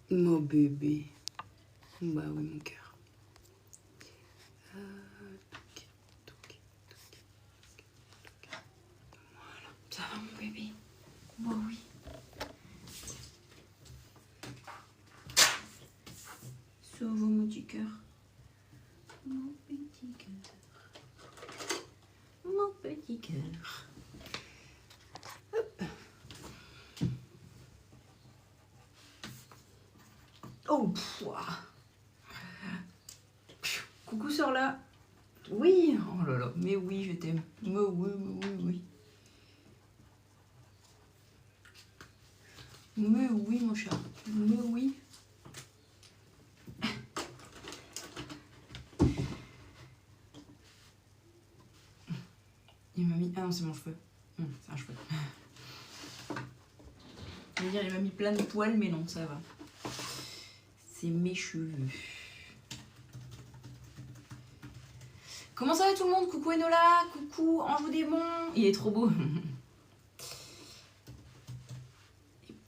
Mon bébé. Bah oui, mon cœur. Voilà. Ça va, mon bébé? Bah oui. Sauve mon petit cœur. Mon petit cœur. Mon petit cœur. Hop. Oh, pouah. Coucou sur là. Oui, oh là là, mais oui, je t'aime. Mais oui, oui, oui, oui. Mais oui, mon chat. Mais oui. Il m'a mis... Ah non, c'est mon cheveu. C'est un cheveu. Je veux dire, il m'a mis plein de poils, mais non, ça va. C'est mes cheveux. Comment ça va tout le monde? Coucou Enola, coucou Anjou Démon. Il est trop beau.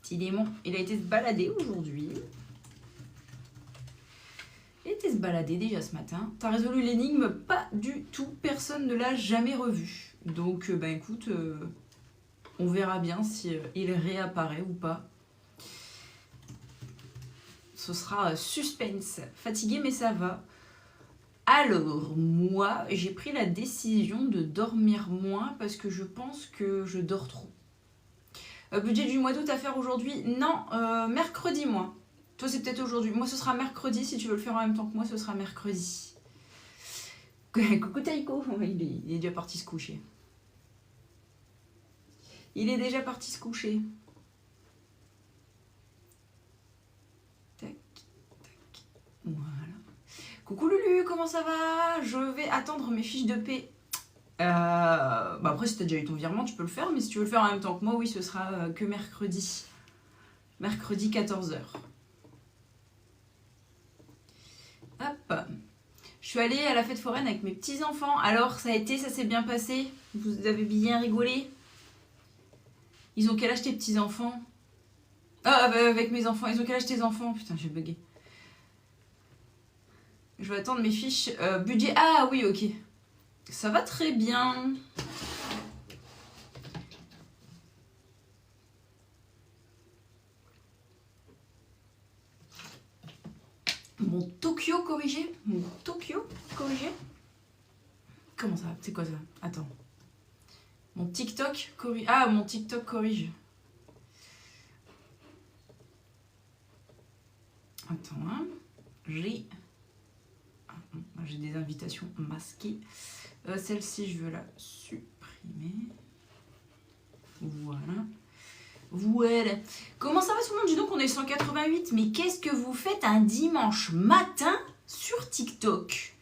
Petit démon. Il a été se balader aujourd'hui. Il a été se balader déjà ce matin. T'as résolu l'énigme? Pas du tout. Personne ne l'a jamais revu. Donc, bah écoute, on verra bien si il réapparaît ou pas. Ce sera suspense. Fatigué, mais ça va. Alors, moi, j'ai pris la décision de dormir moins parce que je pense que je dors trop. Budget du mois d'août à faire aujourd'hui? Non, mercredi, moi. Toi, c'est peut-être aujourd'hui. Moi, ce sera mercredi. Si tu veux le faire en même temps que moi, ce sera mercredi. Coucou Taïko. Il est déjà parti se coucher. Il est déjà parti se coucher. Tac, tac. Voilà. Coucou Lulu, comment ça va? Je vais attendre mes fiches de paie. Bah après, si tu as déjà eu ton virement, tu peux le faire. Mais si tu veux le faire en même temps que moi, oui, ce sera que mercredi. Mercredi 14h. Hop. Je suis allée à la fête foraine avec mes petits-enfants. Alors, ça s'est bien passé? Vous avez bien rigolé? Ils ont quel âge tes petits-enfants? Ah, bah, avec mes enfants. Ils ont quel âge tes enfants? Putain, j'ai bugué. Je vais attendre mes fiches. Budget. Ah oui, ok. Ça va très bien. Mon Tokyo corrigé? Mon Tokyo corrigé? Comment ça? C'est quoi ça? Attends. Mon TikTok corrige. Ah, mon TikTok corrige. Attends, hein. J'ai des invitations masquées. Celle-ci, je veux la supprimer. Voilà. Voilà. Comment ça va tout le monde? Dis donc, on est 188. Mais qu'est-ce que vous faites un dimanche matin sur TikTok?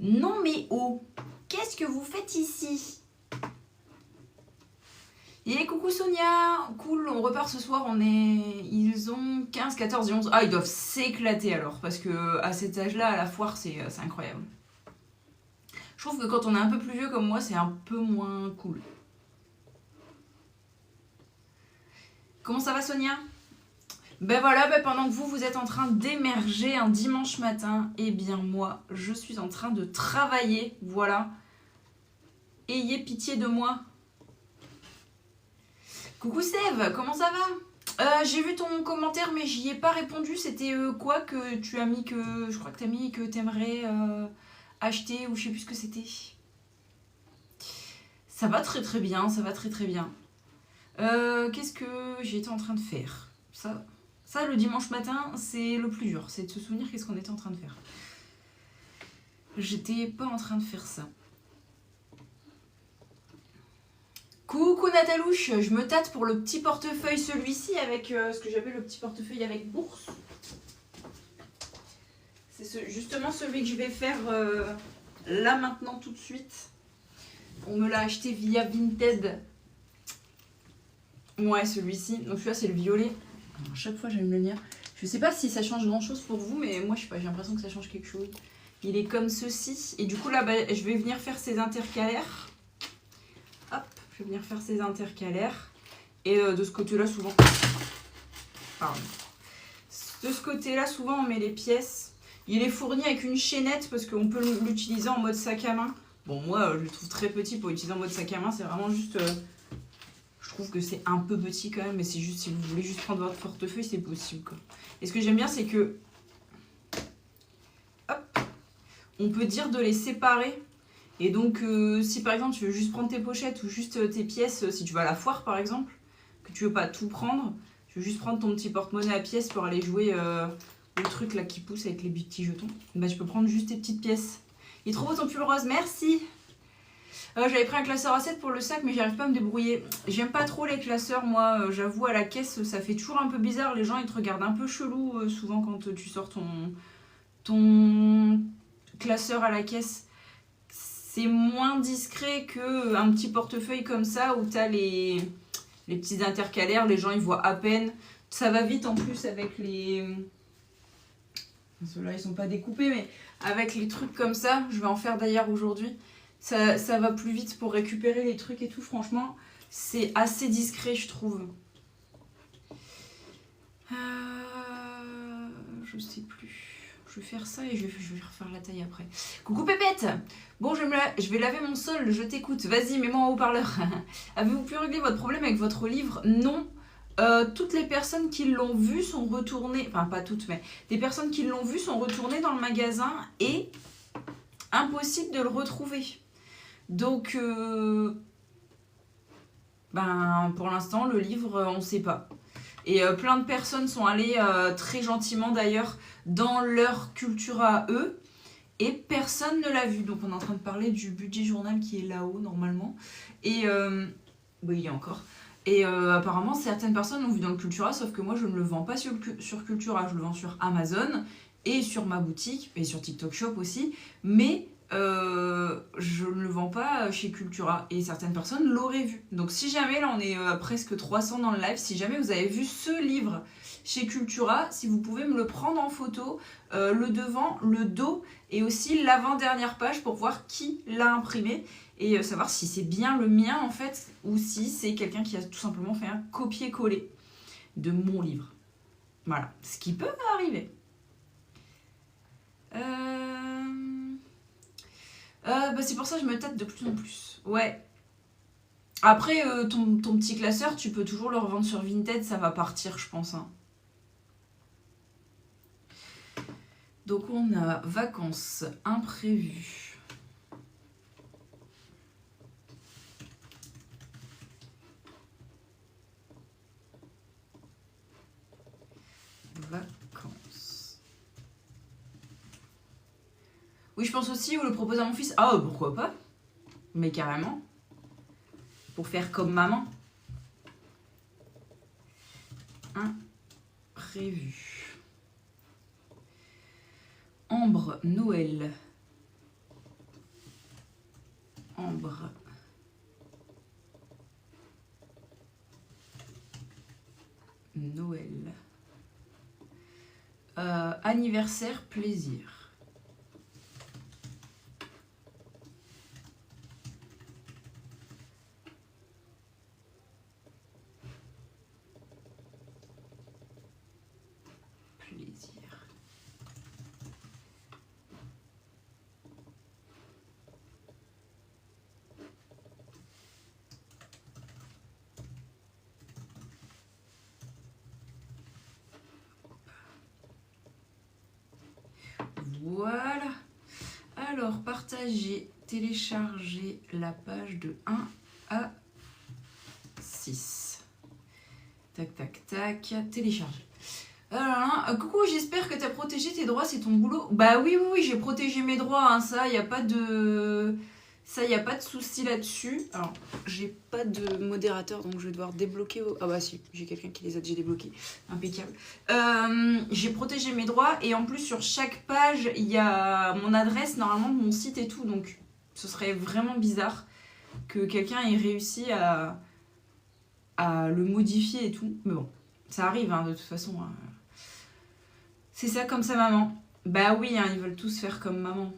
Non mais oh, qu'est-ce que vous faites ici? Et coucou Sonia, cool, on repart ce soir, ils ont 15, 14 et 11. Ah, ils doivent s'éclater alors, parce que à cet âge-là, à la foire, c'est incroyable. Je trouve que quand on est un peu plus vieux comme moi, c'est un peu moins cool. Comment ça va Sonia? Ben voilà, pendant que vous êtes en train d'émerger un dimanche matin, eh bien moi, je suis en train de travailler, voilà. Ayez pitié de moi. Coucou Sève, comment ça va? J'ai vu ton commentaire mais j'y ai pas répondu. C'était quoi que tu as mis que... Je crois que tu as mis que tu aimerais acheter ou je sais plus ce que c'était. Ça va très très bien, ça va très très bien. Qu'est-ce que j'étais en train de faire? Ça le dimanche matin, c'est le plus dur. C'est de se souvenir qu'est-ce qu'on était en train de faire. J'étais pas en train de faire ça. Coucou Natalouche, je me tâte pour le petit portefeuille, celui-ci avec ce que j'appelle le petit portefeuille avec bourse. C'est justement celui que je vais faire là maintenant tout de suite. On me l'a acheté via Vinted. Ouais, celui-ci. Donc celui-là c'est le violet. Alors, à chaque fois j'aime le lire. Je sais pas si ça change grand-chose pour vous, mais moi je sais pas, j'ai l'impression que ça change quelque chose. Il est comme ceci. Et du coup là, je vais venir faire ces intercalaires. Hop. Je vais venir faire ces intercalaires. Et de ce côté-là, souvent... Pardon. De ce côté-là, souvent on met les pièces. Il est fourni avec une chaînette parce qu'on peut l'utiliser en mode sac à main. Bon, moi, je le trouve très petit pour utiliser en mode sac à main. C'est vraiment juste... je trouve que c'est un peu petit quand même, mais c'est juste si vous voulez juste prendre votre portefeuille, c'est possible, quoi. Et ce que j'aime bien, c'est que... Hop, on peut dire de les séparer. Et donc, si par exemple, tu veux juste prendre tes pochettes ou juste tes pièces, si tu vas à la foire, par exemple, que tu veux pas tout prendre, tu veux juste prendre ton petit porte-monnaie à pièces pour aller jouer... le truc là qui pousse avec les petits jetons, bah je peux prendre juste tes petites pièces. Il est trop beau ton pull rose, merci. J'avais pris un classeur A7 pour le sac mais j'arrive pas à me débrouiller. J'aime pas trop les classeurs moi, j'avoue à la caisse ça fait toujours un peu bizarre, les gens ils te regardent un peu chelou souvent quand tu sors ton classeur à la caisse. C'est moins discret qu'un petit portefeuille comme ça où t'as les petits intercalaires, les gens ils voient à peine. Ça va vite en plus avec les... Ceux-là, ils sont pas découpés, mais avec les trucs comme ça, je vais en faire d'ailleurs aujourd'hui, ça va plus vite pour récupérer les trucs et tout. Franchement, c'est assez discret, je trouve. Je sais plus. Je vais faire ça et je vais refaire la taille après. Coucou Pépette. Bon, je vais laver mon sol, je t'écoute. Vas-y, mets-moi en haut-parleur. Avez-vous pu régler votre problème avec votre livre? Non. Toutes les personnes qui l'ont vu sont retournées, enfin pas toutes, mais des personnes qui l'ont vu sont retournées dans le magasin et impossible de le retrouver. Donc, pour l'instant, le livre, on ne sait pas. Et plein de personnes sont allées très gentiment d'ailleurs dans leur Cultura à eux et personne ne l'a vu. Donc on est en train de parler du budget journal qui est là-haut normalement. Et oui, il y a encore. Et apparemment, certaines personnes l'ont vu dans le Cultura, sauf que moi, je ne le vends pas sur Cultura. Je le vends sur Amazon et sur ma boutique, et sur TikTok Shop aussi. Mais je ne le vends pas chez Cultura. Et certaines personnes l'auraient vu. Donc si jamais, là, on est presque 300 dans le live, si jamais vous avez vu ce livre chez Cultura, si vous pouvez me le prendre en photo, le devant, le dos, et aussi l'avant-dernière page pour voir qui l'a imprimé. Et savoir si c'est bien le mien en fait, ou si c'est quelqu'un qui a tout simplement fait un copier-coller de mon livre. Voilà, ce qui peut arriver. C'est pour ça que je me tâte de plus en plus. Ouais. Après, ton petit classeur, tu peux toujours le revendre sur Vinted, ça va partir, je pense. Hein. Donc on a vacances imprévues. Vacances. Oui, je pense aussi, ou le propose à mon fils. Ah, pourquoi pas? Mais carrément. Pour faire comme maman. Imprévu. Ambre, Noël. Ambre. Noël. Anniversaire, plaisir. Plaisir. Voilà. Alors, partagez, téléchargez la page de 1 à 6. Tac, tac, tac. Télécharger. Coucou, j'espère que tu as protégé tes droits, c'est ton boulot. Bah oui, j'ai protégé mes droits, hein, ça, il n'y a pas de... Ça, il n'y a pas de souci là-dessus. Alors, j'ai pas de modérateur, donc je vais devoir débloquer... Ah bah si, j'ai quelqu'un qui les a déjà débloqués. Impeccable. J'ai protégé mes droits et en plus, sur chaque page, il y a mon adresse, normalement, de mon site et tout. Donc, ce serait vraiment bizarre que quelqu'un ait réussi à le modifier et tout. Mais bon, ça arrive, hein, de toute façon. Hein. C'est ça comme ça, maman. Bah oui, hein, ils veulent tous faire comme maman.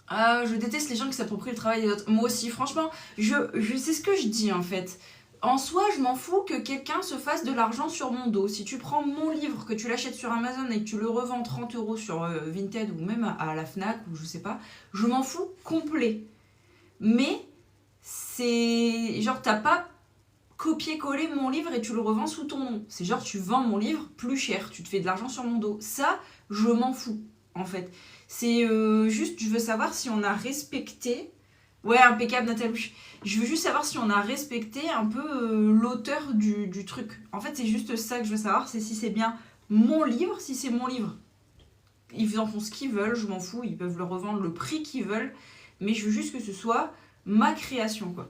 Je déteste les gens qui s'approprient le travail des autres. Moi aussi, franchement, je sais ce que je dis en fait. En soi, je m'en fous que quelqu'un se fasse de l'argent sur mon dos. Si tu prends mon livre, que tu l'achètes sur Amazon et que tu le revends 30 € sur Vinted ou même à la Fnac ou je sais pas, je m'en fous complet. Mais c'est genre, t'as pas copier-coller mon livre et tu le revends sous ton nom. C'est genre, tu vends mon livre plus cher, tu te fais de l'argent sur mon dos. Ça, je m'en fous, en fait. C'est juste, je veux savoir si on a respecté... Ouais, impeccable, Nathalie. Je veux juste savoir si on a respecté un peu l'auteur du truc. En fait, c'est juste ça que je veux savoir, c'est si c'est bien mon livre. Si c'est mon livre, ils en font ce qu'ils veulent, je m'en fous. Ils peuvent le revendre le prix qu'ils veulent. Mais je veux juste que ce soit ma création, quoi.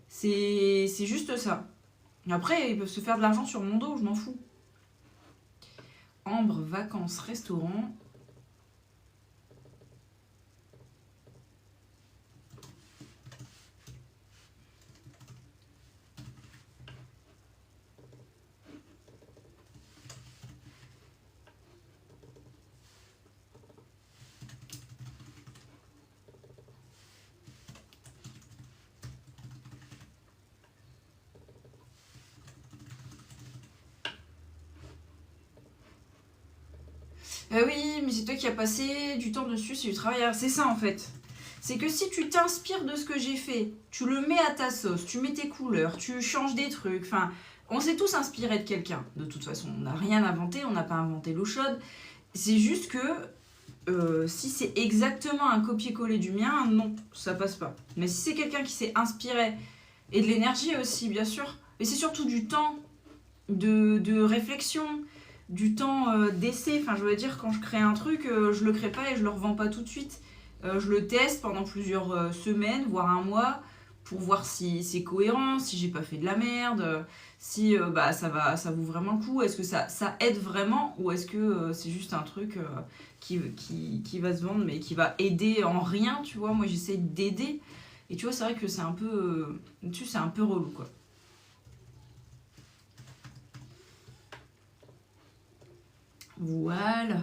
C'est juste ça. Après, ils peuvent se faire de l'argent sur mon dos, je m'en fous. Ambre, vacances, restaurant. Oui, mais c'est toi qui as passé du temps dessus, c'est du travail. C'est ça en fait. C'est que si tu t'inspires de ce que j'ai fait, tu le mets à ta sauce, tu mets tes couleurs, tu changes des trucs. Enfin, on s'est tous inspirés de quelqu'un. De toute façon, on n'a rien inventé, on n'a pas inventé l'eau chaude. C'est juste que si c'est exactement un copier-coller du mien, non, ça passe pas. Mais si c'est quelqu'un qui s'est inspiré, et de l'énergie aussi, bien sûr, mais c'est surtout du temps de réflexion, du temps d'essai. Enfin, je veux dire, quand je crée un truc, je le crée pas et je le revends pas tout de suite. Je le teste pendant plusieurs semaines, voire un mois, pour voir si c'est cohérent, si j'ai pas fait de la merde, si ça vaut vraiment le coup, est-ce que ça aide vraiment, ou est-ce que c'est juste un truc qui va se vendre mais qui va aider en rien, tu vois. Moi, j'essaie d'aider, et tu vois, c'est vrai que c'est un peu, c'est un peu relou, quoi. Voilà.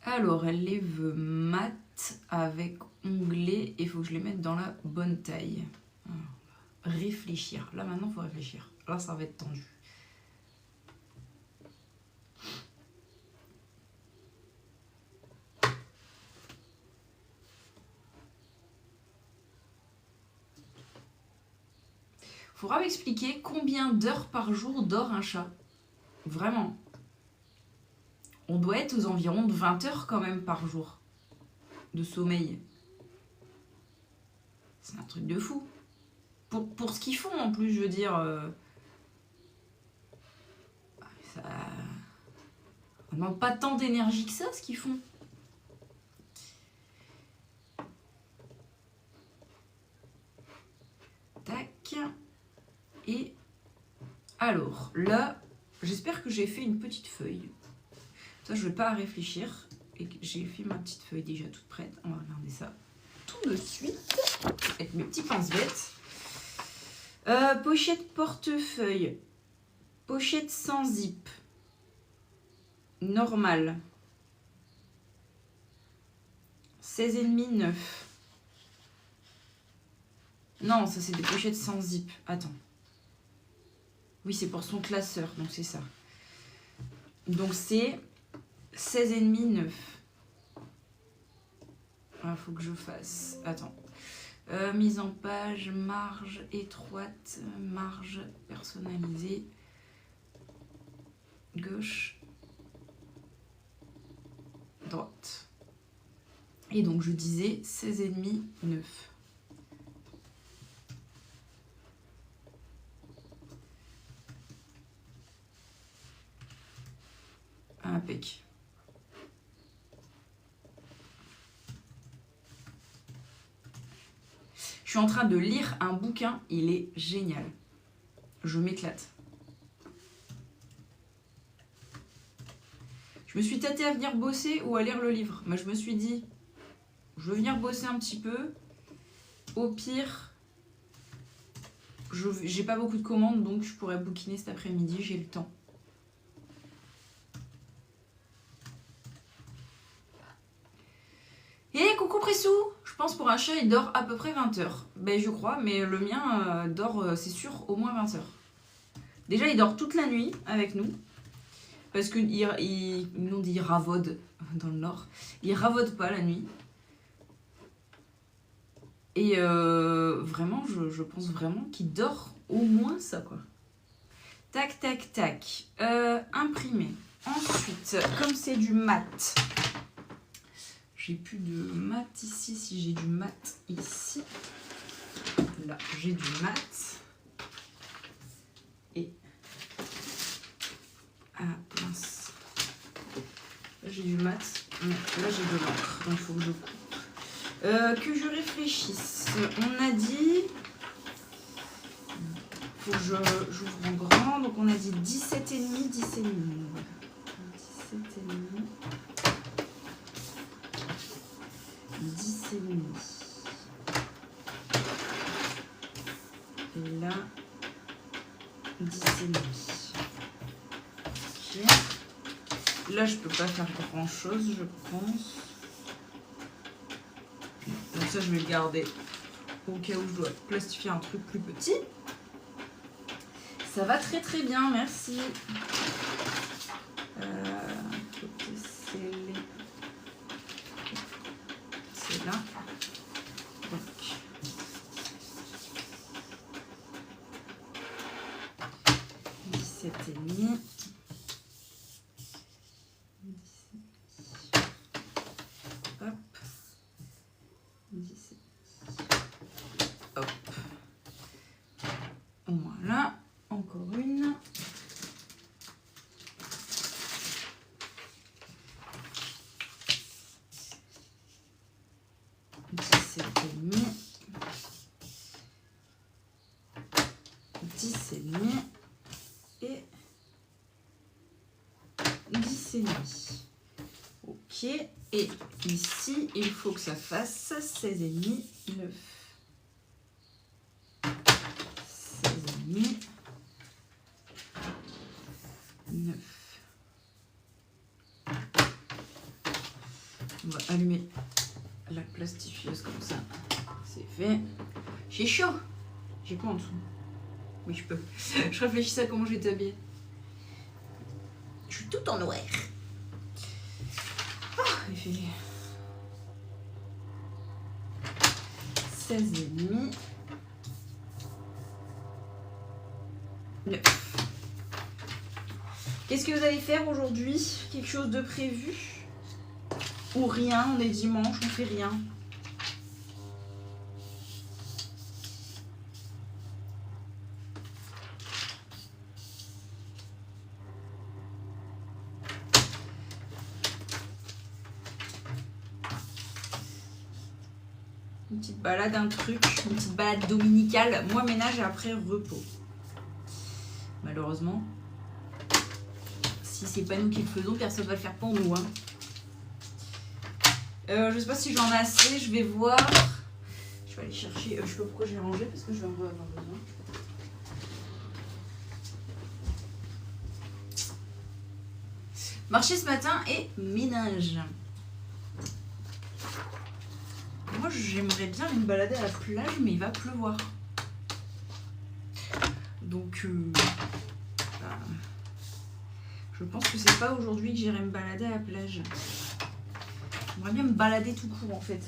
Alors, elle les veut mat avec onglet. Il faut que je les mette dans la bonne taille. Alors, réfléchir. Là, maintenant, il faut réfléchir. Là, ça va être tendu. Faudra m'expliquer combien d'heures par jour dort un chat. Vraiment. On doit être aux environs de 20 heures quand même par jour de sommeil. C'est un truc de fou. Pour ce qu'ils font en plus, je veux dire. Ça ne demande pas tant d'énergie que ça, ce qu'ils font. Tac. Et alors, là, j'espère que j'ai fait une petite feuille. Ça, je ne vais pas réfléchir. Et que j'ai fait ma petite feuille déjà toute prête. On va regarder ça tout de suite. Avec mes petits pince-bêtes. Pochette portefeuille. Pochette sans zip. Normal. 16,5, 9. Non, ça c'est des pochettes sans zip. Attends. Oui, c'est pour son classeur, donc c'est ça. Donc c'est 16,5, 9. Il faut que je fasse. Attends. Mise en page, marge étroite, marge personnalisée. Gauche. Droite. Et donc je disais 16,5, 9. Impec. Je suis en train de lire un bouquin, il est génial. Je m'éclate. Je me suis tâtée à venir bosser ou à lire le livre. Mais je me suis dit, je veux venir bosser un petit peu. Au pire, j'ai pas beaucoup de commandes, donc je pourrais bouquiner cet après-midi, j'ai le temps. Et coucou Pressou, je pense pour un chat, il dort à peu près 20 heures. Ben, je crois, mais le mien dort, c'est sûr, au moins 20 heures. Déjà, il dort toute la nuit avec nous. Parce que nous on dit ravode dans le nord. Il ravode pas la nuit. Et vraiment, je pense vraiment qu'il dort au moins ça, quoi. Tac, tac, tac. Imprimé. Ensuite, comme c'est du mat, j'ai plus de mat ici. Si j'ai du mat ici, là, j'ai du mat. Et ah mince, là j'ai du mat, mais là j'ai de l'encre, donc il faut que je coupe. Que je réfléchisse. On a dit, faut que j'ouvre en grand, donc on a dit 17,5, 17,5. 17,5. 10,5. Et là, 10,5. Ok. Là, je peux pas faire grand chose, je pense. Donc ça, je vais le garder au cas où je dois plastifier un truc plus petit. Ça va très très bien, merci. C'est là. Donc. 17,5. Hop. 17. Hop. Voilà. Encore une. Et 10,5. Ok. Et ici, il faut que ça fasse 16,5, 9. 16,5, 9. On va allumer la plastifieuse comme ça. C'est fait. J'ai chaud. J'ai quoi en dessous? Oui, je peux. Je réfléchissais à comment je vais t'habiller. Je suis tout en noir. Oh, il fait 16,5. 9. Qu'est-ce que vous allez faire aujourd'hui? Quelque chose de prévu? Ou rien? On est dimanche, on fait rien. Une petite balade, un truc, une petite balade dominicale. Moi, ménage et après repos. Malheureusement, si c'est pas nous qui le faisons, personne ne va le faire pour nous. Hein. Je sais pas si j'en ai assez, je vais voir. Je vais aller chercher. Je sais pas pourquoi j'ai rangé parce que je vais en avoir besoin. Marché ce matin et ménage. Moi, j'aimerais bien aller me balader à la plage, mais il va pleuvoir. Donc, je pense que c'est pas aujourd'hui que j'irai me balader à la plage. J'aimerais bien me balader tout court, en fait.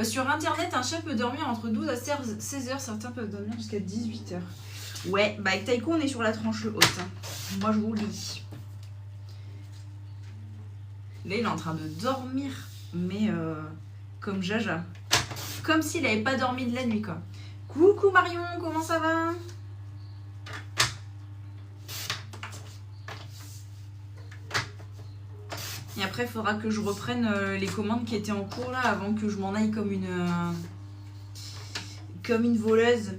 Sur Internet, un chat peut dormir entre 12 à 16 heures. Certains peuvent dormir jusqu'à 18 heures. Ouais, bah avec Taïko, on est sur la tranche haute. Hein. Moi, je vous le dis. Là, il est en train de dormir, mais comme Jaja. Comme s'il n'avait pas dormi de la nuit, quoi. Coucou Marion, comment ça va? Et après, il faudra que je reprenne les commandes qui étaient en cours, là, avant que je m'en aille comme une voleuse.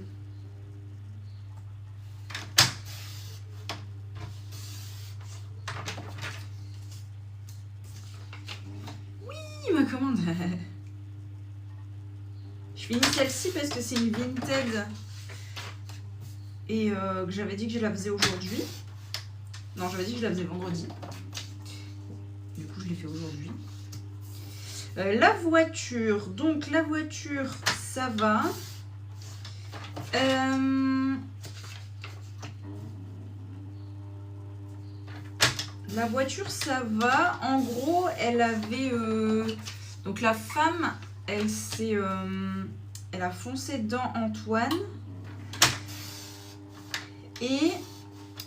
Ma commande. Je finis celle-ci parce que c'est une Vinted et que j'avais dit que je la faisais aujourd'hui. Non, j'avais dit que je la faisais vendredi. Du coup, je l'ai fait La voiture, donc la voiture, ça va. La voiture, ça va. En gros, elle avait... donc la femme, elle a foncé dans Antoine. Et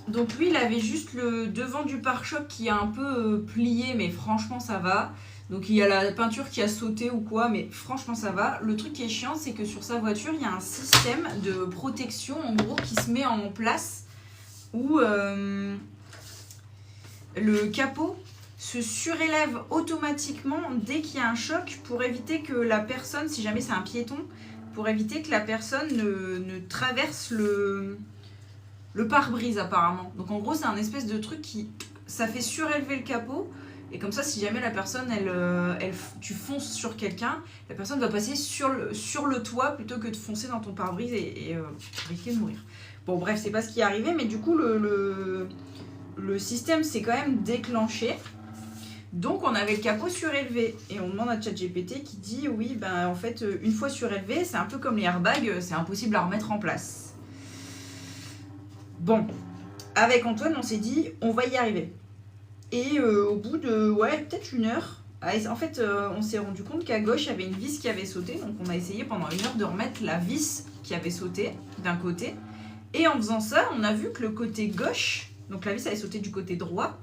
donc lui, il avait juste le devant du pare-choc qui a un peu plié, mais franchement, ça va. Donc il y a la peinture qui a sauté ou quoi, mais franchement, ça va. Le truc qui est chiant, c'est que sur sa voiture, il y a un système de protection, en gros, qui se met en place où le capot se surélève automatiquement dès qu'il y a un choc pour éviter que la personne, si jamais c'est un piéton, pour éviter que la personne ne traverse le pare-brise apparemment. Donc en gros, c'est un espèce de truc ça fait surélever le capot. Et comme ça, si jamais la personne, tu fonces sur quelqu'un, la personne va passer sur le toit plutôt que de foncer dans ton pare-brise et risquer de mourir. Bon, bref, c'est pas ce qui est arrivé, mais du coup, le système s'est quand même déclenché. Donc, on avait le capot surélevé. Et on demande à ChatGPT qui dit, oui, ben en fait, une fois surélevé, c'est un peu comme les airbags, c'est impossible à remettre en place. Bon, avec Antoine, on s'est dit, on va y arriver. Et au bout de, peut-être 1 heure, en fait, on s'est rendu compte qu'à gauche, il y avait une vis qui avait sauté. Donc, on a essayé pendant 1 heure de remettre la vis qui avait sauté d'un côté. Et en faisant ça, on a vu que le côté gauche, donc la vis avait sauté du côté droit,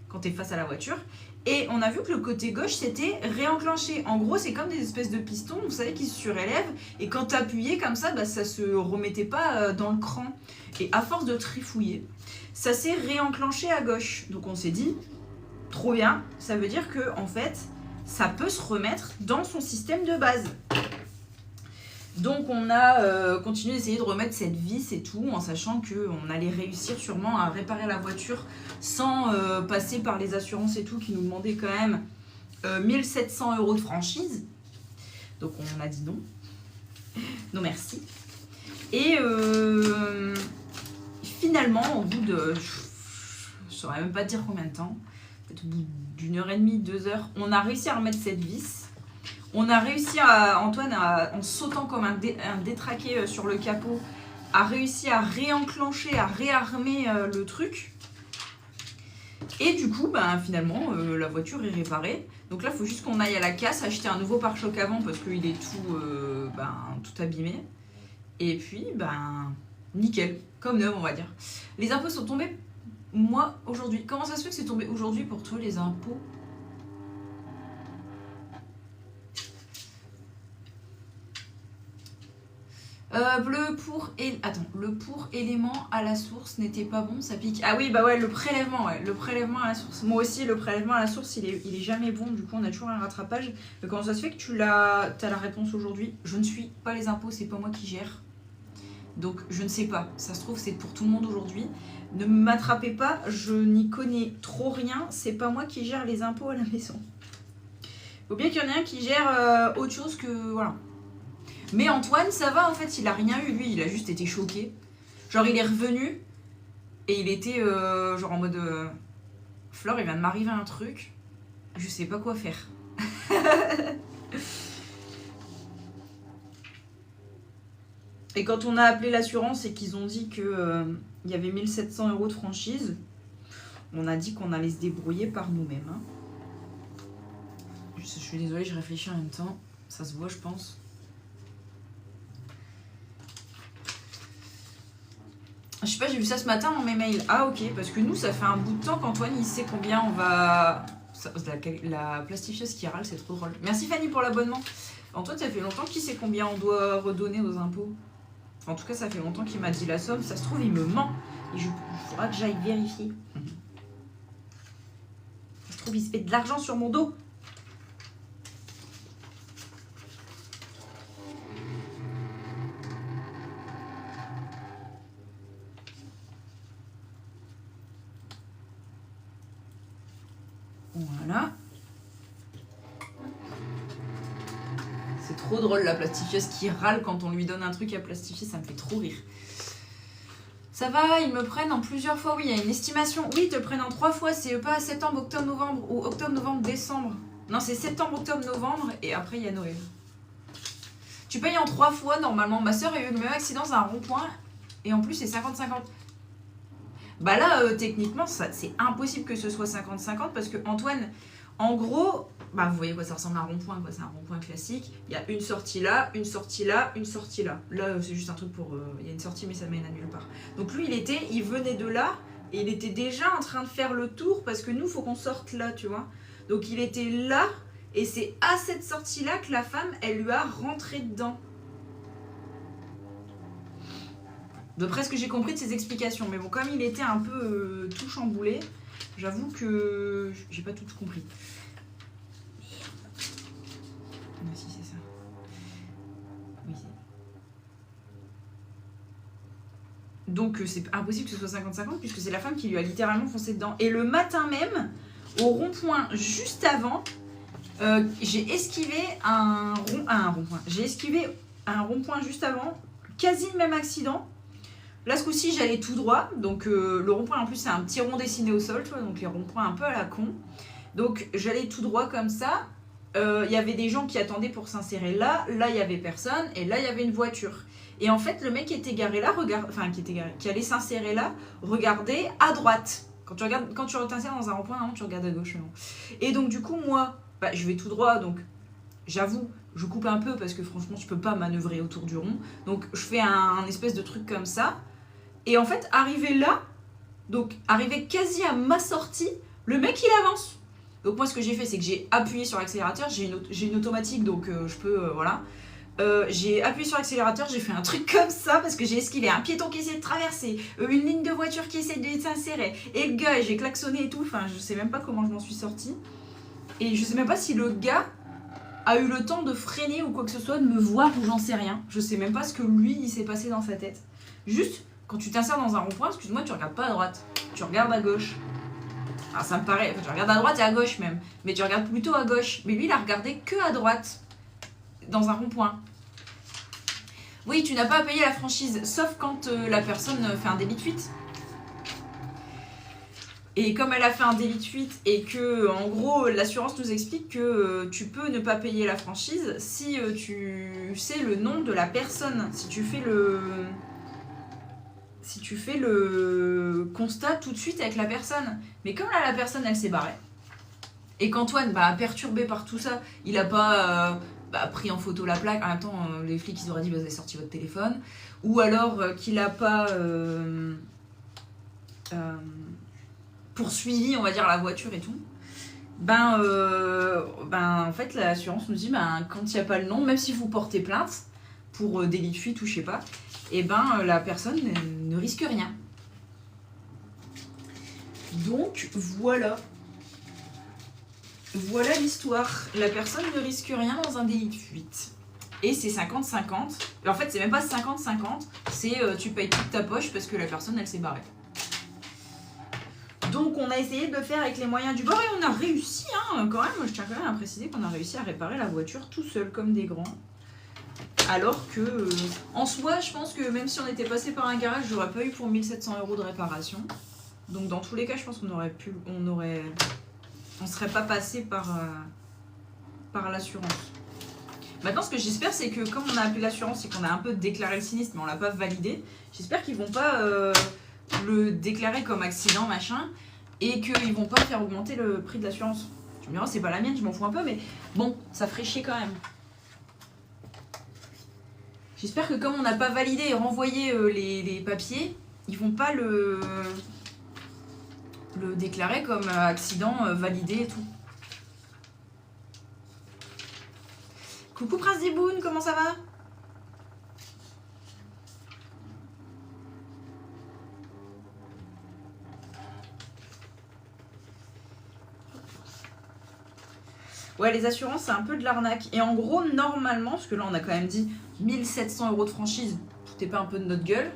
quand tu es face à la voiture. Et on a vu que le côté gauche s'était réenclenché. En gros, c'est comme des espèces de pistons, vous savez, qui se surélèvent. Et quand tu appuyais comme ça, bah, ça se remettait pas dans le cran. Et à force de trifouiller, ça s'est réenclenché à gauche. Donc on s'est dit, trop bien, ça veut dire que en fait, ça peut se remettre dans son système de base. Donc on a continué d'essayer de remettre cette vis et tout, en sachant qu'on allait réussir sûrement à réparer la voiture sans passer par les assurances et tout, qui nous demandaient quand même 1700 € de franchise. Donc on a dit non. Non merci. Et finalement, au bout de... je saurais même pas dire combien de temps, peut-être au bout d'1h30, 2 heures, on a réussi à remettre cette vis. On a réussi Antoine, en sautant comme un détraqué sur le capot, a réussi à réenclencher, à réarmer le truc. Et du coup, ben, finalement, la voiture est réparée. Donc là, il faut juste qu'on aille à la casse, acheter un nouveau pare-choc avant parce qu'il est tout abîmé. Et puis, ben, nickel, comme neuf, on va dire. Les impôts sont tombés, moi, aujourd'hui. Comment ça se fait que c'est tombé aujourd'hui pour toi, les impôts ? le pour élément à la source n'était pas bon, ça pique. Ah oui, bah ouais, le prélèvement à la source. Moi aussi, le prélèvement à la source, il est jamais bon, du coup on a toujours un rattrapage. Mais comment ça se fait que t'as la réponse aujourd'hui ? Je ne suis pas les impôts, c'est pas moi qui gère. Donc je ne sais pas, ça se trouve c'est pour tout le monde aujourd'hui. Ne m'attrapez pas, je n'y connais trop rien, c'est pas moi qui gère les impôts à la maison. Faut bien qu'il y en ait un qui gère autre chose que... voilà. Mais Antoine, ça va en fait, il a rien eu, lui, il a juste été choqué. Genre, il est revenu et il était genre en mode Flore, il vient de m'arriver un truc, je sais pas quoi faire. Et quand on a appelé l'assurance et qu'ils ont dit qu'il y avait 1700 € de franchise, on a dit qu'on allait se débrouiller par nous-mêmes. Hein. Je suis désolée, je réfléchis en même temps, ça se voit, je pense. Je sais pas, j'ai vu ça ce matin dans mes mails. Ah ok, parce que nous, ça fait un bout de temps qu'Antoine, il sait combien on va... La plastifieuse qui râle, c'est trop drôle. Merci Fanny pour l'abonnement. Antoine, ça fait longtemps qu'il sait combien on doit redonner aux impôts. En tout cas, ça fait longtemps qu'il m'a dit la somme. Ça se trouve, il me ment. Et il faudra que j'aille vérifier. Ça se trouve, il se fait de l'argent sur mon dos. Voilà. C'est trop drôle la plastifieuse qui râle quand on lui donne un truc à plastifier, ça me fait trop rire. Ça va, ils me prennent en plusieurs fois, oui, il y a une estimation. Oui, ils te prennent en 3 fois, c'est pas septembre, octobre, novembre ou octobre, novembre, décembre. Non, c'est septembre, octobre, novembre et après il y a Noël. Tu payes en 3 fois normalement. Ma soeur a eu le même accident dans un rond-point et en plus c'est 50-50. Bah là, techniquement, c'est impossible que ce soit 50-50 parce que Antoine, en gros, bah vous voyez quoi, ça ressemble à un rond-point, quoi. C'est un rond-point classique. Il y a une sortie là, une sortie là, une sortie là. Là, c'est juste un truc pour... il y a une sortie mais ça mène à nulle part. Donc lui, il venait de là et il était déjà en train de faire le tour parce que nous, il faut qu'on sorte là, tu vois. Donc il était là et c'est à cette sortie-là que la femme, elle lui a rentré dedans. D'après ce que j'ai compris de ses explications. Mais bon, comme il était un peu tout chamboulé, j'avoue que j'ai pas tout compris. Ah, si, c'est ça. Oui, donc c'est impossible que ce soit 50-50 puisque c'est la femme qui lui a littéralement foncé dedans. Et le matin même, au rond-point juste avant, j'ai esquivé un rond-point. J'ai esquivé un rond-point juste avant, quasi le même accident. Là, ce coup-ci, j'allais tout droit. Donc, le rond-point, en plus, c'est un petit rond dessiné au sol, tu vois. Donc, les ronds-points un peu à la con. Donc, j'allais tout droit comme ça. Il y avait des gens qui attendaient pour s'insérer là. Là, il n'y avait personne. Et là, il y avait une voiture. Et en fait, le mec qui était garé là, qui allait s'insérer là, regardait à droite. Quand tu t'insères dans un rond-point, non, tu regardes à gauche. Non. Et donc, du coup, moi, bah, je vais tout droit. Donc, j'avoue, je coupe un peu parce que franchement, tu peux pas manœuvrer autour du rond. Donc, je fais un espèce de truc comme ça. Et en fait, arrivé là, donc arrivé quasi à ma sortie, le mec il avance. Donc moi ce que j'ai fait c'est que j'ai appuyé sur l'accélérateur, j'ai une automatique donc je peux, voilà. J'ai appuyé sur l'accélérateur, j'ai fait un truc comme ça parce que j'ai esquivé un piéton qui essayait de traverser, une ligne de voiture qui essayait de s'insérer, et le gars, j'ai klaxonné et tout, enfin je sais même pas comment je m'en suis sortie. Et je sais même pas si le gars a eu le temps de freiner ou quoi que ce soit, de me voir ou j'en sais rien. Je sais même pas ce que lui il s'est passé dans sa tête. Juste... Quand tu t'insères dans un rond-point, excuse-moi, tu regardes pas à droite, tu regardes à gauche. Alors ça me paraît, enfin, tu regardes à droite et à gauche même, mais tu regardes plutôt à gauche. Mais lui, il a regardé que à droite, dans un rond-point. Oui, tu n'as pas à payer la franchise, sauf quand la personne fait un délit de fuite. Et comme elle a fait un délit de fuite et que, en gros, l'assurance nous explique que tu peux ne pas payer la franchise si tu sais le nom de la personne, si tu fais le constat tout de suite avec la personne. Mais comme là, la personne, elle s'est barrée. Et qu'Antoine, perturbé par tout ça, il a pas pris en photo la plaque. En même temps, les flics, ils auraient dit, vous avez sorti votre téléphone. Ou alors qu'il a pas poursuivi, on va dire, la voiture et tout. En fait, l'assurance nous dit, quand il n'y a pas le nom, même si vous portez plainte pour délit de fuite ou je sais pas, et la personne ne risque rien. Donc voilà. Voilà l'histoire. La personne ne risque rien dans un délit de fuite. Et c'est 50-50. En fait, c'est même pas 50-50. C'est tu payes toute ta poche parce que la personne, elle s'est barrée. Donc on a essayé de le faire avec les moyens du bord et on a réussi. Quand même, je tiens quand même à préciser qu'on a réussi à réparer la voiture tout seul comme des grands. Alors que, en soi, je pense que même si on était passé par un garage, j'aurais pas eu pour 1700 € de réparation. Donc dans tous les cas, je pense qu'on on serait pas passé par l'assurance. Maintenant, ce que j'espère, c'est que comme on a appelé l'assurance et qu'on a un peu déclaré le sinistre, mais on l'a pas validé, j'espère qu'ils vont pas le déclarer comme accident, machin, et qu'ils vont pas faire augmenter le prix de l'assurance. Tu me diras, c'est pas la mienne, je m'en fous un peu, mais bon, ça ferait chier quand même. J'espère que comme on n'a pas validé et renvoyé les papiers, ils vont pas le déclarer comme accident validé et tout. Coucou Prince Diboun, comment ça va? Ouais, les assurances, c'est un peu de l'arnaque. Et en gros, normalement, parce que là, on a quand même dit 1700 € de franchise, foutez pas un peu de notre gueule.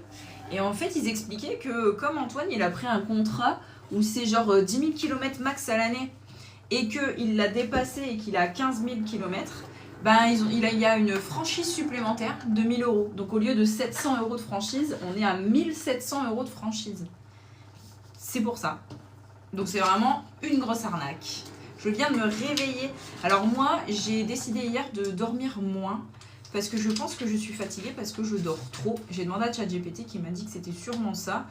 Et en fait, ils expliquaient que comme Antoine, il a pris un contrat où c'est genre 10 000 km max à l'année et qu'il l'a dépassé et qu'il a 15 000 km, il y a une franchise supplémentaire de 1000 €. Donc au lieu de 700 € de franchise, on est à 1700 € de franchise. C'est pour ça. Donc c'est vraiment une grosse arnaque. Je viens de me réveiller. Alors moi, j'ai décidé hier de dormir moins parce que je pense que je suis fatiguée parce que je dors trop. J'ai demandé à ChatGPT qui m'a dit que c'était sûrement ça.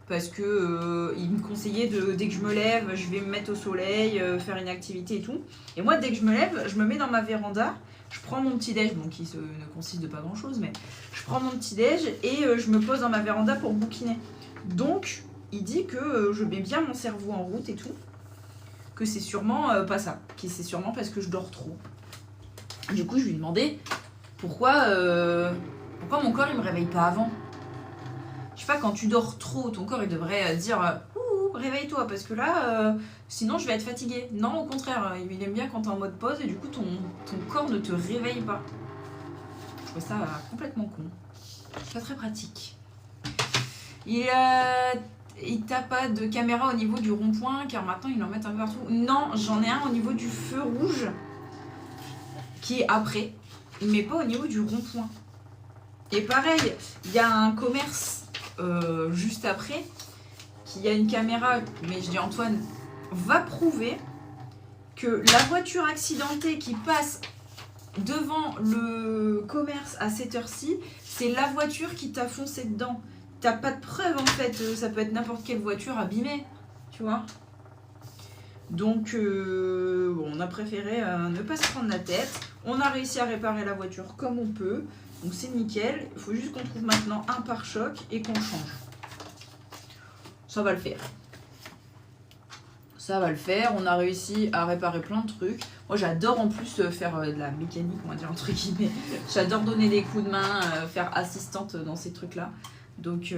Parce que il me conseillait dès que je me lève, je vais me mettre au soleil, faire une activité et tout. Et moi, dès que je me lève, je me mets dans ma véranda, je prends mon petit déj, bon, qui ne consiste de pas grand chose, mais je prends mon petit déj et je me pose dans ma véranda pour bouquiner. Donc, il dit que je mets bien mon cerveau en route et tout, que c'est sûrement pas ça, que c'est sûrement parce que je dors trop. Du coup, je lui ai demandé pourquoi mon corps il me réveille pas avant. Je sais pas, quand tu dors trop, ton corps il devrait dire ouh, réveille-toi parce que là, sinon je vais être fatiguée. Non, au contraire, il aime bien quand t'es en mode pause et du coup ton corps ne te réveille pas. Je trouve ça complètement con. Pas très pratique. Il t'a pas de caméra au niveau du rond-point car maintenant ils en mettent un peu partout. Non, j'en ai un au niveau du feu rouge qui est après, mais pas au niveau du rond-point. Et pareil, il y a un commerce juste après, qu'il y a une caméra, mais je dis Antoine, va prouver que la voiture accidentée qui passe devant le commerce à cette heure-ci, c'est la voiture qui t'a foncé dedans. T'as pas de preuve en fait, ça peut être n'importe quelle voiture abîmée, tu vois. Donc bon, on a préféré ne pas se prendre la tête. On a réussi à réparer la voiture comme on peut. Donc c'est nickel, il faut juste qu'on trouve maintenant un pare-choc et qu'on change. Ça va le faire. Ça va le faire, on a réussi à réparer plein de trucs. Moi j'adore en plus faire de la mécanique, on va dire entre guillemets. J'adore donner des coups de main, faire assistante dans ces trucs-là. Donc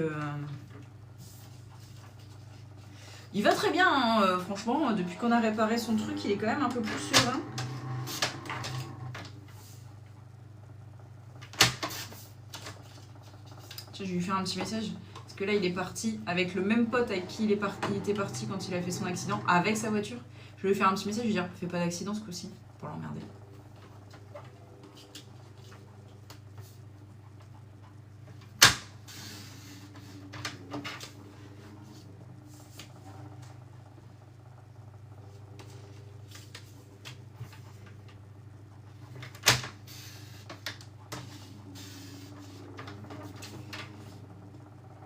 il va très bien, hein, franchement, depuis qu'on a réparé son truc, il est quand même un peu plus serein. Je vais lui faire un petit message parce que là il est parti avec le même pote avec qui il était parti quand il a fait son accident avec sa voiture. Je vais lui faire un petit message, je vais lui dire fais pas d'accident ce coup-ci pour l'emmerder.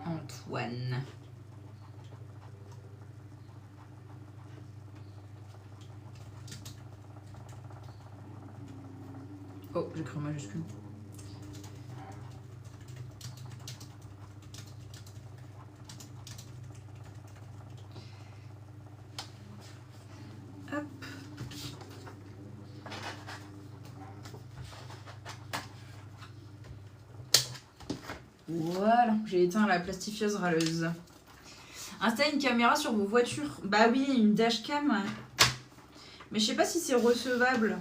Antoine. Oh, j'ai cru en majuscule. Hop. Voilà, j'ai éteint la plastifieuse râleuse. Installez une caméra sur vos voitures. Bah oui, une dashcam. Mais je sais pas si c'est recevable.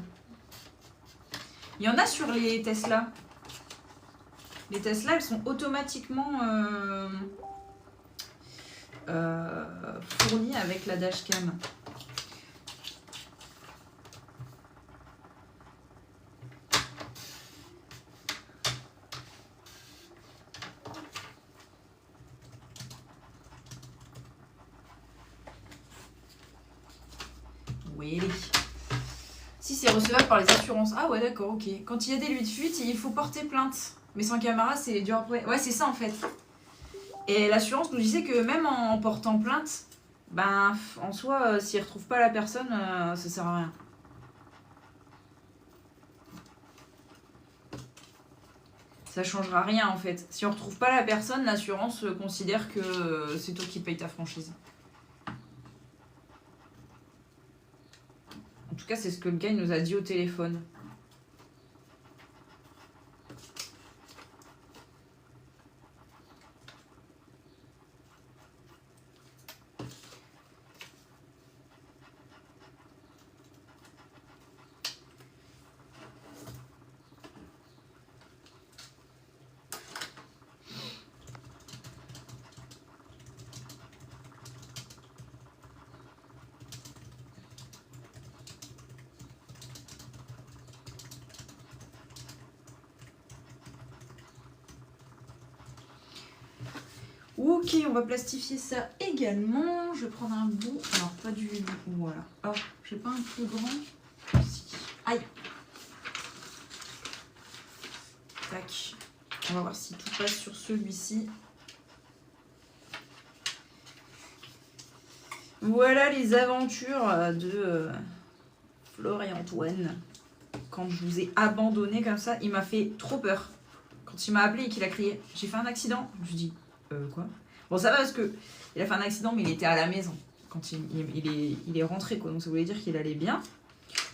Il y en a sur les Tesla. Les Tesla, elles sont automatiquement fournies avec la dashcam. Oui. Si c'est recevable par les assurances. Ah ouais, d'accord, ok. Quand il y a des luttes de fuite, il faut porter plainte. Mais sans caméra, c'est dur après. Ouais, c'est ça en fait. Et l'assurance nous disait que même en portant plainte, ben en soi, s'ils ne retrouvent pas la personne, ça sert à rien. Ça changera rien en fait. Si on retrouve pas la personne, l'assurance considère que c'est toi qui payes ta franchise. En tout cas, c'est ce que le gars nous a dit au téléphone. Ok, on va plastifier ça également. je vais prendre un bout. Alors, pas du... Voilà. Oh, j'ai pas un plus grand. Si. Aïe. Tac. On va voir si tout passe sur celui-ci. Voilà les aventures de Flore et Antoine. Quand je vous ai abandonné comme ça, il m'a fait trop peur. Quand il m'a appelé et qu'il a crié « J'ai fait un accident », je me suis dit « Quoi ?» Bon, ça va parce que il a fait un accident, mais il était à la maison quand il est rentré, quoi. Donc ça voulait dire qu'il allait bien.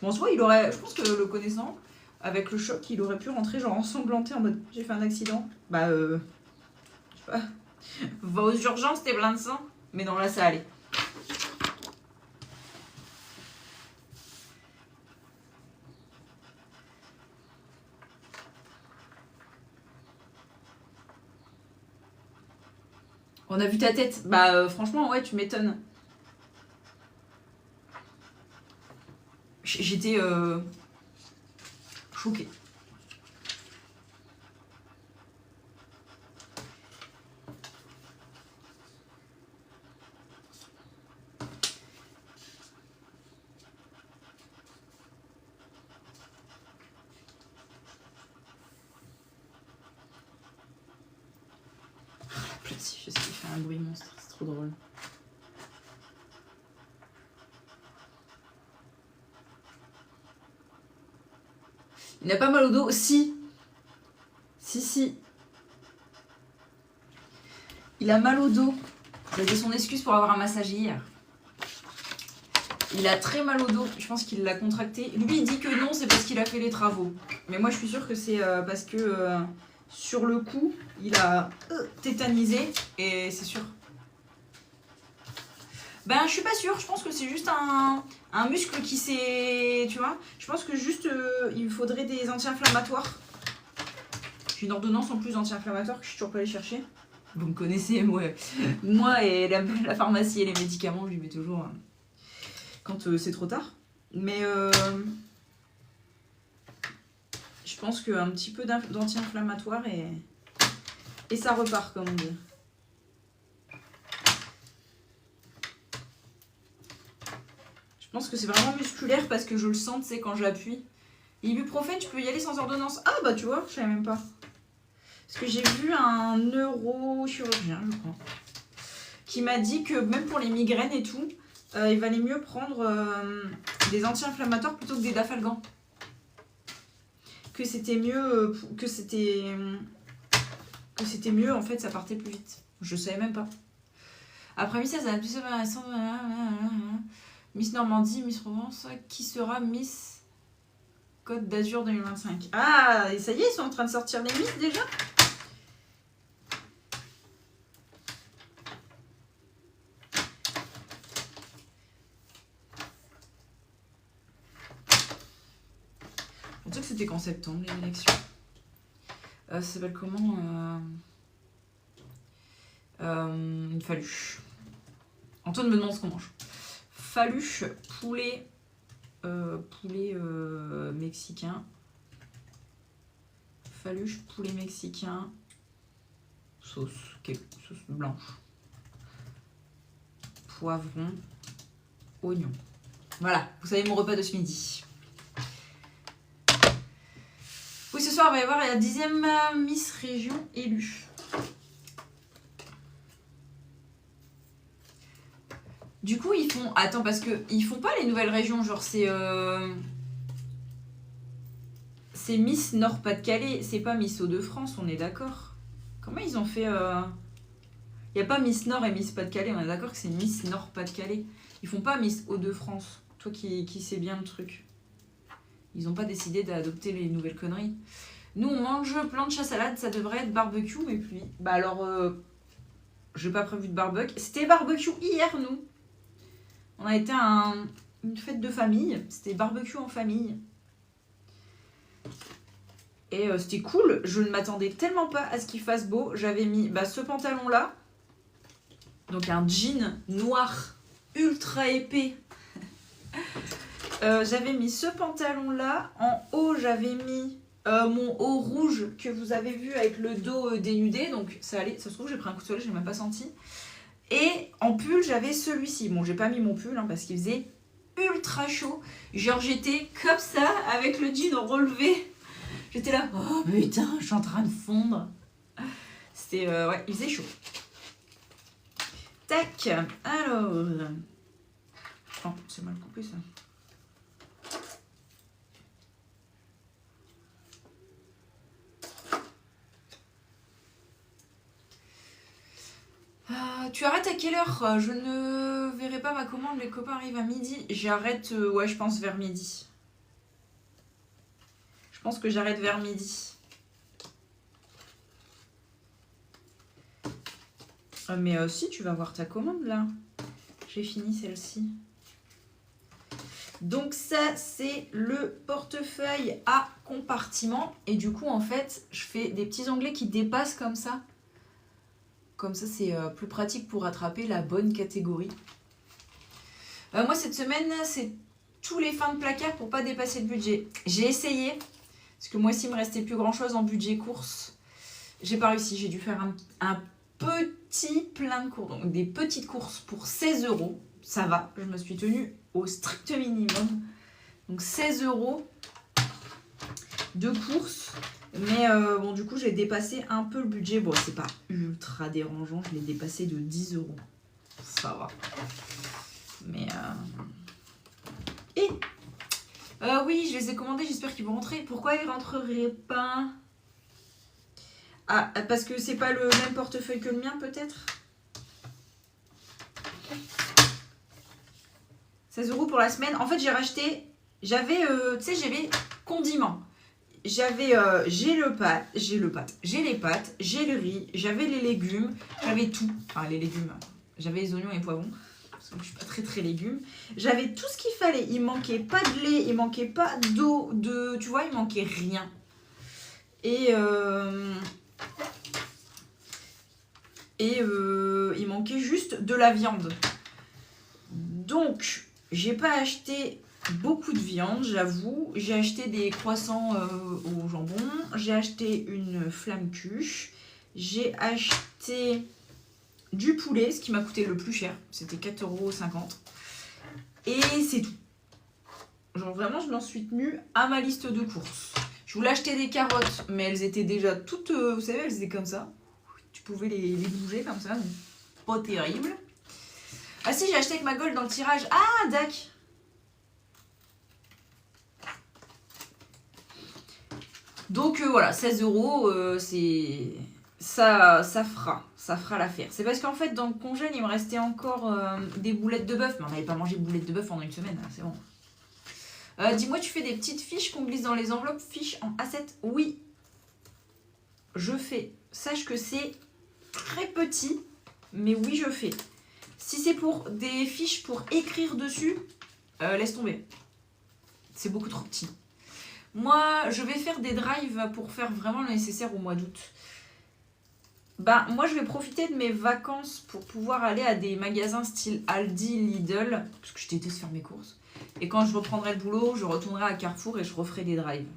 Bon, soit il aurait, je pense que le connaissant, avec le choc, il aurait pu rentrer genre ensanglanté en mode « J'ai fait un accident ». Bah, je sais pas. Va aux urgences, t'es plein de sang. Mais non, là, ça allait. On a vu ta tête. Bah franchement, ouais, tu m'étonnes. J'étais choquée. Je sais qu'il fait un bruit monstre, c'est trop drôle. Il n'a pas mal au dos? Si. Si. Il a mal au dos. C'était son excuse pour avoir un massage hier. Il a très mal au dos. Je pense qu'il l'a contracté. Lui, il dit que non, c'est parce qu'il a fait les travaux. Mais moi, je suis sûre que c'est parce que sur le coup, il a tétanisé. Et c'est sûr. Ben, je suis pas sûre. Je pense que c'est juste un muscle qui s'est... Tu vois? Je pense que juste, il faudrait des anti-inflammatoires. J'ai une ordonnance en plus anti-inflammatoire que je suis toujours pas allée chercher. Vous me connaissez, moi et la pharmacie et les médicaments, je lui mets toujours quand c'est trop tard. Mais je pense qu'un petit peu d'anti-inflammatoire et ça repart, comme on dit. Je pense que c'est vraiment musculaire parce que je le sens, tu sais, quand j'appuie. Ibuprofène, tu peux y aller sans ordonnance. Ah bah tu vois, je savais même pas. Parce que j'ai vu un neurochirurgien, je crois, qui m'a dit que même pour les migraines et tout, il valait mieux prendre des anti-inflammatoires plutôt que des dafalgan. Que c'était mieux, que c'était mieux, en fait, ça partait plus vite. Je savais même pas. Après Miss, ça va plus Miss Normandie, Miss Provence, qui sera Miss Côte d'Azur 2025. Ah, et ça y est, ils sont en train de sortir les Miss déjà? On dirait que c'était qu'en septembre, les élections. Ça s'appelle comment une faluche. Antoine me demande ce qu'on mange. Faluche, poulet mexicain. Faluche, poulet mexicain. Sauce blanche. Poivron, oignon. Voilà, vous savez mon repas de ce midi. Oui, ce soir, il va y avoir la 10e Miss Région élue. Du coup, ils font... Attends, parce que ils font pas les nouvelles régions, genre c'est Miss Nord-Pas-de-Calais, c'est pas Miss Hauts-de-France, on est d'accord? Comment ils ont fait Il n'y a pas Miss Nord et Miss Pas-de-Calais, on est d'accord que c'est Miss Nord-Pas-de-Calais. Ils font pas Miss Hauts-de-France. Toi qui sais bien le truc. Ils n'ont pas décidé d'adopter les nouvelles conneries. Nous, on mange plancha salade, ça devrait être barbecue, et puis... Bah alors, j'ai pas prévu de barbecue. C'était barbecue hier, nous. On a été à une fête de famille. C'était barbecue en famille. Et c'était cool. Je ne m'attendais tellement pas à ce qu'il fasse beau. J'avais mis ce pantalon-là. Donc un jean noir ultra épais. J'avais mis ce pantalon-là. En haut, j'avais mis mon haut rouge que vous avez vu avec le dos dénudé. Donc ça allait. Ça se trouve, j'ai pris un coup de soleil, je l'ai même pas senti. Et en pull, j'avais celui-ci. Bon, j'ai pas mis mon pull parce qu'il faisait ultra chaud. Genre, j'étais comme ça avec le jean relevé. J'étais là, oh putain, je suis en train de fondre. C'était, ouais, il faisait chaud. Tac, alors... Oh, c'est mal coupé ça. Tu arrêtes à quelle heure? Je ne verrai pas ma commande, les copains arrivent à midi. J'arrête, ouais, je pense vers midi. Je pense que j'arrête vers midi. Mais si, tu vas voir ta commande là. J'ai fini celle-ci. Donc ça, c'est le portefeuille à compartiment. Et du coup, en fait, je fais des petits onglets qui dépassent comme ça. Comme ça, c'est plus pratique pour attraper la bonne catégorie. Moi, cette semaine, c'est tous les fins de placard pour pas dépasser le budget. J'ai essayé, parce que moi aussi, il me restait plus grand-chose en budget course. J'ai pas réussi, j'ai dû faire un petit plein de courses. Donc des petites courses pour 16 €. Ça va, je me suis tenue au strict minimum. Donc 16 € de courses. Mais bon, du coup, j'ai dépassé un peu le budget. Bon, c'est pas ultra dérangeant. Je l'ai dépassé de 10 €. Ça va. Mais... Et oui, je les ai commandés. J'espère qu'ils vont rentrer. Pourquoi ils rentreraient pas? Ah, parce que c'est pas le même portefeuille que le mien, peut-être? 16 € pour la semaine. En fait, j'ai racheté... J'avais, tu sais, j'avais condiments. J'avais, j'ai les pâtes, j'ai le riz, j'avais les légumes, j'avais tout. Enfin, les légumes, j'avais les oignons et les poivrons, parce que je suis pas très légumes. J'avais tout ce qu'il fallait. Il manquait pas de lait, il manquait pas d'eau, tu vois, il manquait rien. Et il manquait juste de la viande. Donc, j'ai pas acheté beaucoup de viande, j'avoue. J'ai acheté des croissants au jambon. J'ai acheté une flamme cuche. J'ai acheté du poulet, ce qui m'a coûté le plus cher. C'était 4,50 €. Et c'est tout. Genre vraiment, je m'en suis tenue à ma liste de courses. Je voulais acheter des carottes, mais elles étaient déjà toutes, vous savez, elles étaient comme ça. Tu pouvais les bouger comme ça. Donc pas terrible. Ah si, j'ai acheté avec ma Gold dans le tirage. Ah, dac. Donc voilà, 16 €, c'est ça fera l'affaire. C'est parce qu'en fait dans le congèle il me restait encore des boulettes de bœuf, mais on n'avait pas mangé de boulettes de bœuf pendant une semaine, c'est bon. Dis-moi, tu fais des petites fiches qu'on glisse dans les enveloppes, fiches en A7? Oui, je fais. Sache que c'est très petit, mais oui je fais. Si c'est pour des fiches pour écrire dessus, laisse tomber. C'est beaucoup trop petit. Moi, je vais faire des drives pour faire vraiment le nécessaire au mois d'août. Ben, moi, je vais profiter de mes vacances pour pouvoir aller à des magasins style Aldi, Lidl, parce que je déteste faire mes courses. Et quand je reprendrai le boulot, je retournerai à Carrefour et je referai des drives.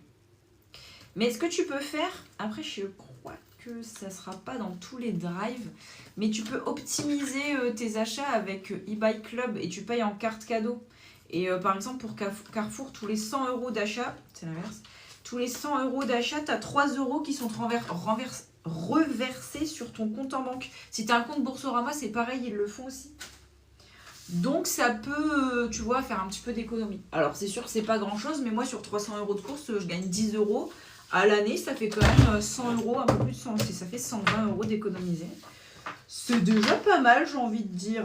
Mais ce que tu peux faire, après, je crois que ça ne sera pas dans tous les drives, mais tu peux optimiser tes achats avec eBay Club et tu payes en carte cadeau. Et par exemple, pour Carrefour, tous les 100 € d'achat, c'est l'inverse, tous les 100 € d'achat, tu as 3 € qui sont reversés sur ton compte en banque. Si tu as un compte Boursorama, c'est pareil, ils le font aussi. Donc ça peut, tu vois, faire un petit peu d'économie. Alors c'est sûr que c'est pas grand-chose, mais moi sur 300 € de course, je gagne 10 €. À l'année, ça fait quand même 100 €, un peu plus de 100, ça fait 120 € d'économiser. C'est déjà pas mal, j'ai envie de dire.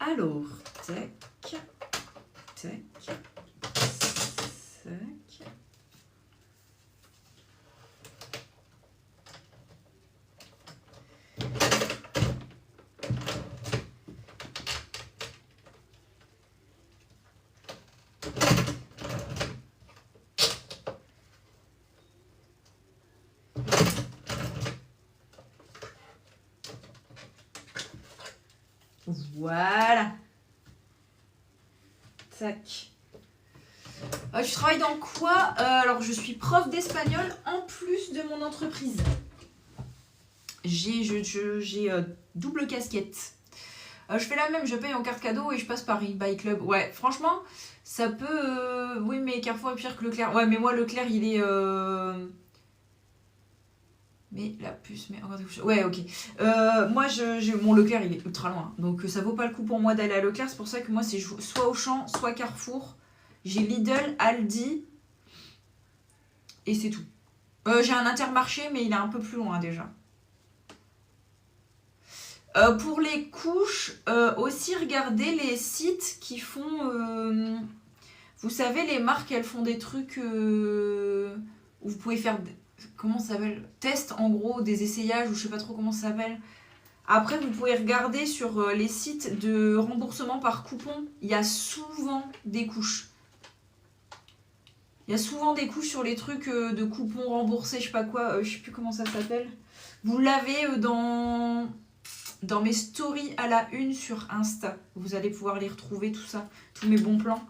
Alors, tac, tac, tac. Voilà. Tac. Tu travailles dans quoi? Alors, je suis prof d'espagnol en plus de mon entreprise. J'ai double casquette. Je fais la même, je paye en carte cadeau et je passe par eBay Club. Ouais, franchement, ça peut... Oui, mais Carrefour est pire que Leclerc. Ouais, mais moi, Leclerc, il est... Mais la puce, mais... Ouais, ok. Moi, mon Leclerc, il est ultra loin. Donc, ça vaut pas le coup pour moi d'aller à Leclerc. C'est pour ça que moi, c'est soit Auchan, soit Carrefour. J'ai Lidl, Aldi. Et c'est tout. J'ai un Intermarché, mais il est un peu plus loin déjà. Pour les couches, aussi regardez les sites qui font... vous savez, les marques, elles font des trucs où vous pouvez faire... Comment ça s'appelle? Test, en gros, des essayages, ou je sais pas trop comment ça s'appelle. Après, vous pouvez regarder sur les sites de remboursement par coupon. Il y a souvent des couches. Il y a souvent des couches sur les trucs de coupons remboursés, je sais pas quoi, je sais plus comment ça s'appelle. Vous l'avez dans mes stories à la une sur Insta. Vous allez pouvoir les retrouver, tout ça, tous mes bons plans.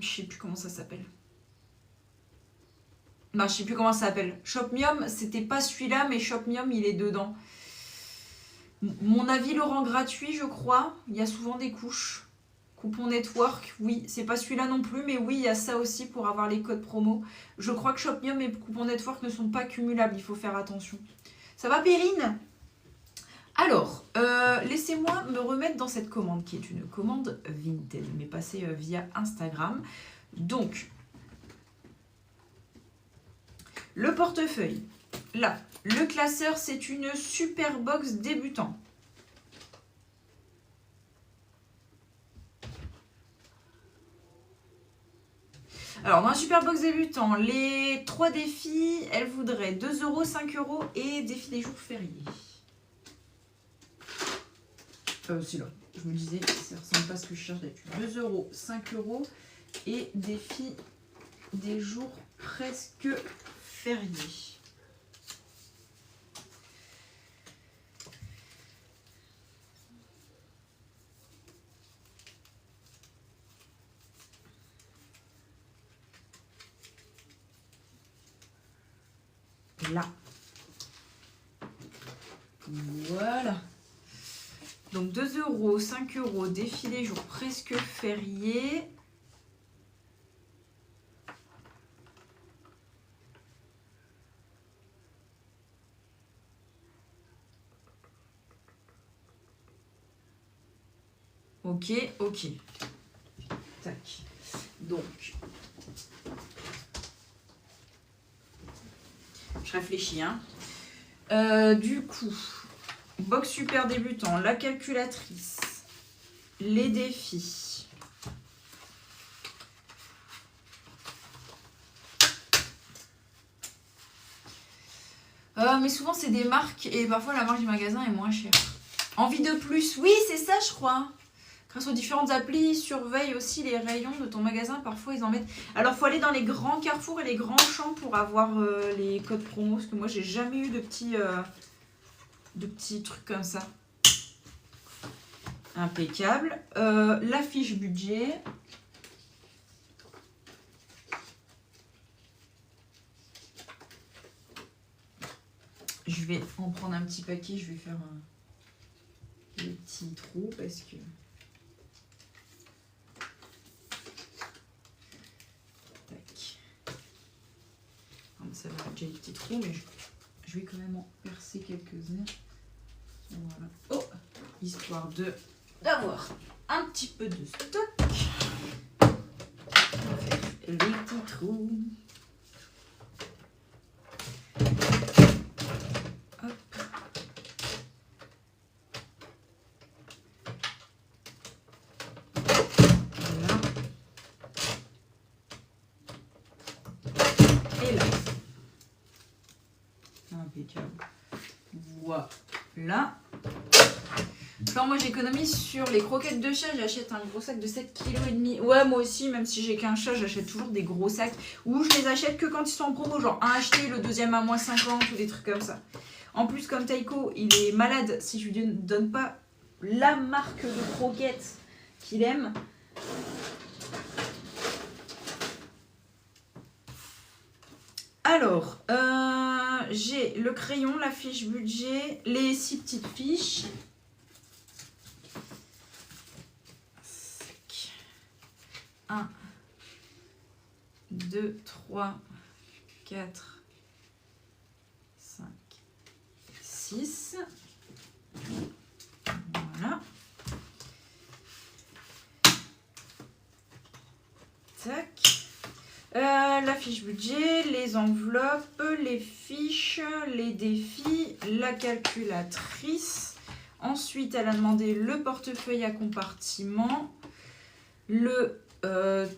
Je sais plus comment ça s'appelle. Non, je sais plus comment ça s'appelle. Shopmium, c'était pas celui-là, mais Shopmium, il est dedans. Mon avis, Laurent gratuit, je crois. Il y a souvent des couches. Coupon network, oui, c'est pas celui-là non plus, mais oui, il y a ça aussi pour avoir les codes promo. Je crois que Shopmium et coupon network ne sont pas cumulables, il faut faire attention. Ça va, Perrine? Alors, laissez-moi me remettre dans cette commande, qui est une commande Vinted, mais passée via Instagram. Donc, le portefeuille, là, le classeur, c'est une super box débutant. Alors, dans la super box débutant, les 3 défis, elle voudrait 2 €, 5 € et défi des jours fériés. C'est là. Je me disais, ça ressemble pas à ce que je cherche d'habitude. 2 €, 5 € et défi des jours presque fériés. Là. Voilà. Donc 2 €, 5 €, défilé, jour presque férié. Ok, ok. Tac. Donc, je réfléchis, hein. Du coup, box super débutant, la calculatrice, les défis. Mais souvent, c'est des marques et parfois la marque du magasin est moins chère. Envie de plus, oui, c'est ça, je crois. Grâce aux différentes applis, surveille aussi les rayons de ton magasin. Parfois, ils en mettent. Alors, il faut aller dans les grands carrefours et les grands champs pour avoir les codes promo. Parce que moi, j'ai jamais eu de petits trucs comme ça. Impeccable. La fiche budget. Je vais en prendre un petit paquet. Je vais faire des petits trous parce que... Ça va déjà des petits trous, mais je vais quand même en percer quelques-uns. Voilà. Oh, histoire d'avoir un petit peu de stock. On va faire les petits trous. Hop. Voilà. Et là. Impeccable. Voilà. Alors moi j'économise sur les croquettes de chat, j'achète un gros sac de 7,5 kg. Ouais, moi aussi, même si j'ai qu'un chat, j'achète toujours des gros sacs. Ou je les achète que quand ils sont en promo, genre un acheté, le deuxième à moins 50 ou des trucs comme ça. En plus, comme Taiko, il est malade, si je lui donne pas la marque de croquettes qu'il aime, Alors, j'ai le crayon, la fiche budget, les 6 petites fiches. 1, 2, 3, 4, 5, 6. Voilà. Tac. La fiche budget, les enveloppes, les fiches, les défis, la calculatrice. Ensuite, elle a demandé le portefeuille à compartiment, le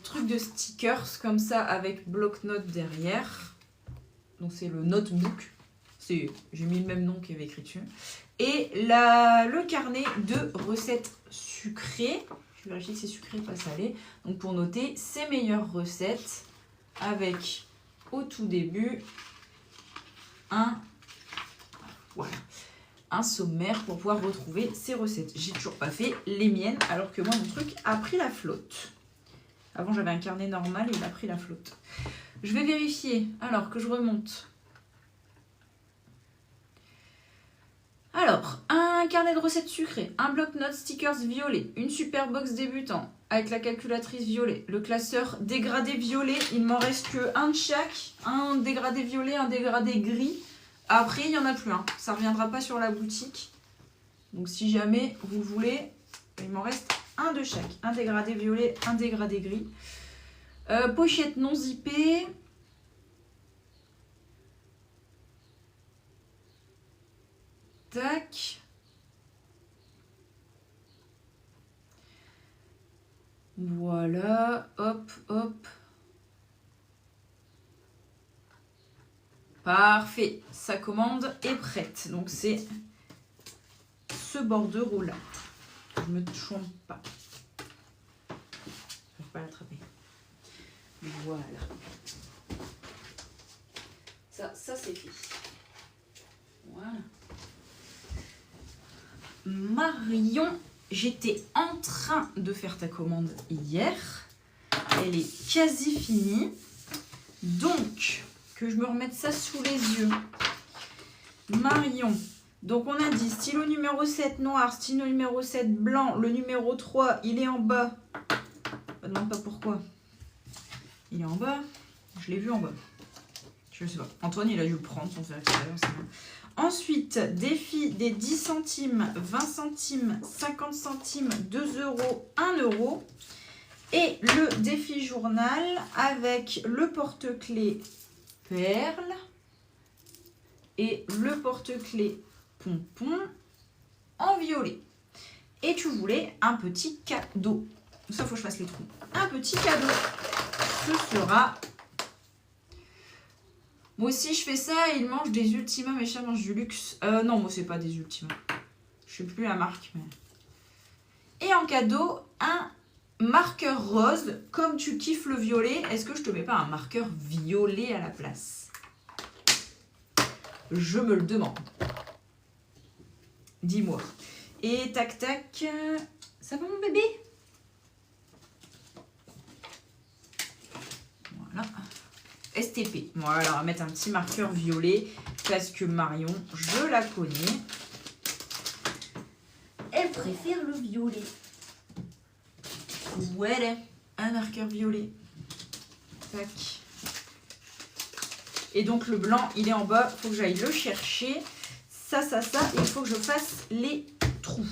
truc de stickers comme ça avec bloc-notes derrière. Donc c'est le notebook. J'ai mis le même nom qu'il y avait écrit dessus. Et le carnet de recettes sucrées. Je vérifie que c'est sucré, pas salé. Donc pour noter ses meilleures recettes avec au tout début un sommaire pour pouvoir retrouver ses recettes. J'ai toujours pas fait les miennes alors que moi mon truc a pris la flotte. Avant j'avais un carnet normal et il a pris la flotte. Je vais vérifier alors que je remonte. Alors, un carnet de recettes sucrées, un bloc-notes stickers violet, une super box débutant avec la calculatrice violet, le classeur dégradé violet, il m'en reste que un de chaque, un dégradé violet, un dégradé gris. Après, il n'y en a plus un, ça ne reviendra pas sur la boutique. Donc si jamais vous voulez, il m'en reste un de chaque, un dégradé violet, un dégradé gris. Pochette non zippée. Tac. Voilà, hop, hop. Parfait, sa commande est prête. Donc c'est ce bordereau là. Je ne me trompe pas. Je ne peux pas l'attraper. Voilà. Ça c'est fait. Voilà. Marion, j'étais en train de faire ta commande hier. Elle est quasi finie. Donc, que je me remette ça sous les yeux. Marion, donc on a dit stylo numéro 7 noir, stylo numéro 7 blanc. Le numéro 3, il est en bas. Je ne me demande pas pourquoi. Il est en bas. Je l'ai vu en bas. Je sais pas. Antoine, il a dû le prendre sans faire exprès. Ensuite, défi des 10 centimes, 20 centimes, 50 centimes, 2 euros, 1 euro. Et le défi journal avec le porte-clés perle et le porte-clés pompon en violet. Et tu voulais un petit cadeau. Ça, il faut que je fasse les trous. Un petit cadeau. Ce sera... Moi aussi, je fais ça et il mange des Ultima. Mes chats mangent du luxe. Non, moi, c'est pas des Ultima. Je sais plus la marque. Mais... Et en cadeau, un marqueur rose. Comme tu kiffes le violet, est-ce que je te mets pas un marqueur violet à la place? Je me le demande. Dis-moi. Et tac, tac. Ça va, mon bébé? Voilà. STP. Voilà, on va mettre un petit marqueur violet parce que Marion, je la connais. Elle préfère le violet. Où elle est? Un marqueur violet. Tac. Et donc le blanc, il est en bas. Il faut que j'aille le chercher. Ça. Et il faut que je fasse les trous.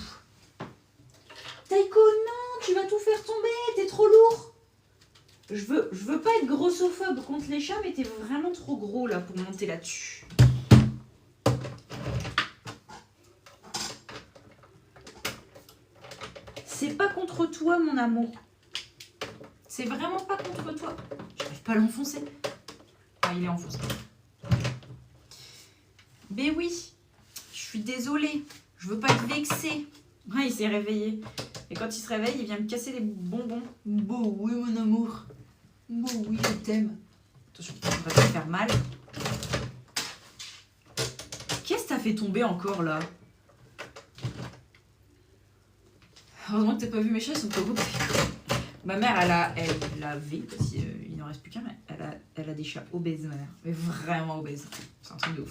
Taiko, non, tu vas tout faire tomber. T'es trop lourd. Je veux pas être grossophobe contre les chats, mais t'es vraiment trop gros là pour monter là-dessus. C'est pas contre toi, mon amour. C'est vraiment pas contre toi. J'arrive pas à l'enfoncer. Ah, il est enfoncé. Ben oui, je suis désolée. Je veux pas te vexer. Ah, il s'est réveillé. Et quand il se réveille, il vient me casser les bonbons. Bon, oui, mon amour. Bon, oui, je t'aime. Attention, on va pas faire mal. Qu'est-ce que t'as fait tomber encore, là? Heureusement que t'as pas vu mes chats, ils sont pas beaux. Ma mère, elle l'avait, parce qu'il en reste plus qu'un, mais elle a des chats obèses, ma mère. Mais vraiment obèses. C'est un truc de ouf.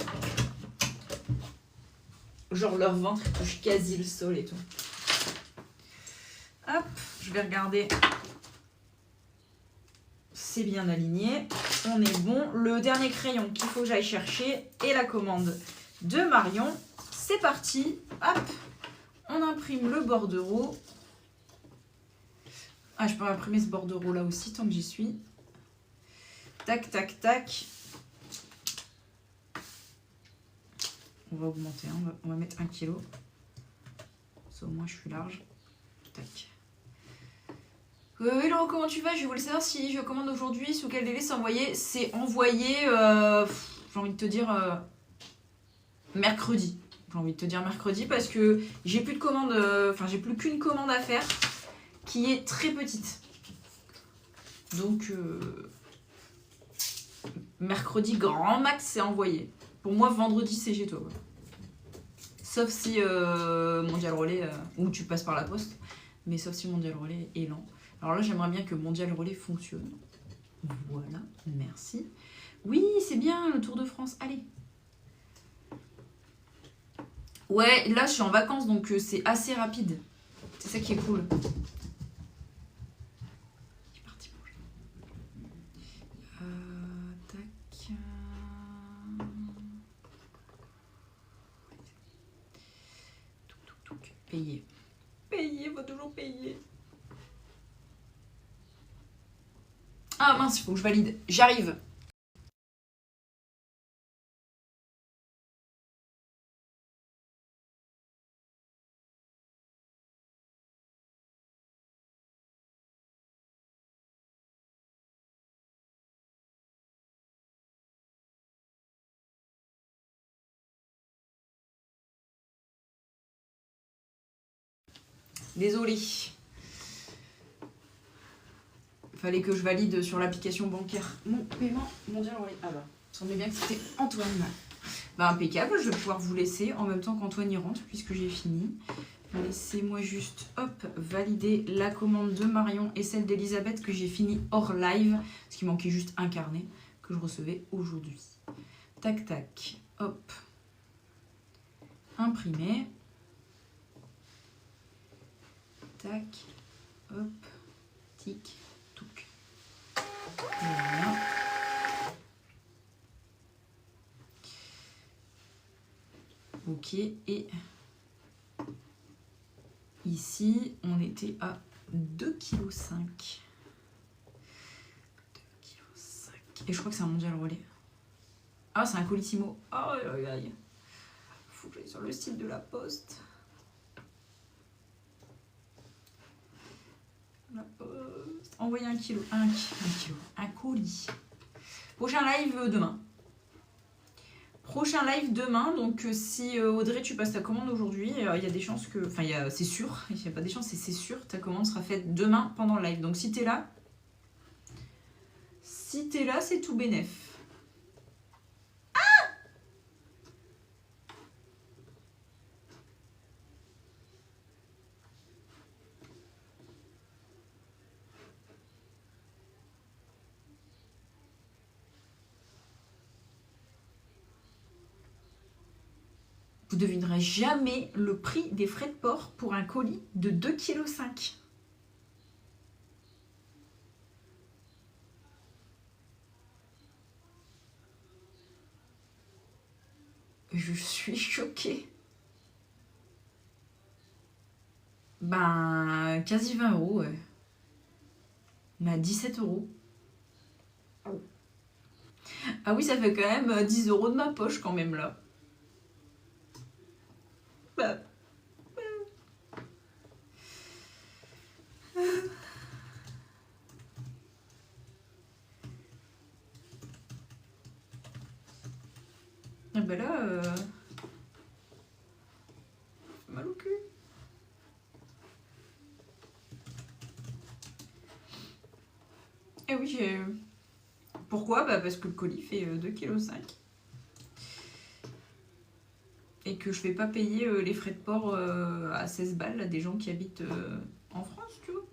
Genre leur ventre il touche quasi le sol et tout. Hop, je vais regarder. C'est bien aligné. On est bon. Le dernier crayon qu'il faut que j'aille chercher est la commande de Marion. C'est parti. Hop, on imprime le bordereau. Ah, je peux imprimer ce bordereau là aussi tant que j'y suis. Tac, tac, tac. On va augmenter, hein. On va mettre 1 kg. Ça, au moins, je suis large. Tac. Hello, comment tu vas? Je voulais savoir si je commande aujourd'hui, sous quel délai c'est envoyé. C'est envoyé, j'ai envie de te dire, mercredi. J'ai envie de te dire mercredi parce que j'ai plus de commande, j'ai plus qu'une commande à faire qui est très petite. Donc, mercredi, grand max, c'est envoyé. Pour moi, vendredi, c'est chez toi. Ouais. Sauf si Mondial Relais, ou tu passes par la poste, mais sauf si Mondial Relais est lent. Alors là, j'aimerais bien que Mondial Relais fonctionne. Voilà, merci. Oui, c'est bien, le Tour de France. Allez. Ouais, là, je suis en vacances, donc c'est assez rapide. C'est ça qui est cool. C'est parti pour tac. Payer. Payer, faut toujours payer. Ah mince, il faut que je valide. J'arrive. Désolée. Fallait que je valide sur l'application bancaire mon paiement Mondial Relais. Ah bah, il semblait bien que c'était Antoine. Bah impeccable, je vais pouvoir vous laisser en même temps qu'Antoine y rentre puisque j'ai fini. Laissez-moi juste, hop, valider la commande de Marion et celle d'Elisabeth que j'ai fini hors live. Parce qu'il manquait juste un carnet que je recevais aujourd'hui. Tac, tac, hop. Imprimer. Tac, hop, tic, touc. Voilà. Ok, et ici, on était à 2,5 kg. 2,5 kg. Et je crois que c'est un Mondial Relais. Ah, c'est un Colissimo. Aïe, aïe, aïe. Faut que j'aille sur le site de la Poste. La Poste. Envoyer 1 kg. Un colis. Prochain live demain. Prochain live demain, donc si Audrey tu passes ta commande aujourd'hui, il y a des chances que, c'est sûr, il n'y a pas des chances, c'est sûr, ta commande sera faite demain pendant le live. Donc si t'es là, c'est tout bénef. Vous ne devinerez jamais le prix des frais de port pour un colis de 2,5 kg. Je suis choquée. Ben, quasi 20 €, ouais. Mais à 17 €. Ah oui, ça fait quand même 10 € de ma poche quand même là. Bah. Ah bah là, mal au cul. Eh oui, j'ai... Pourquoi? Bah parce que le colis fait 2,5 kg. Et que je vais pas payer les frais de port à 16 balles à des gens qui habitent en France, tu vois.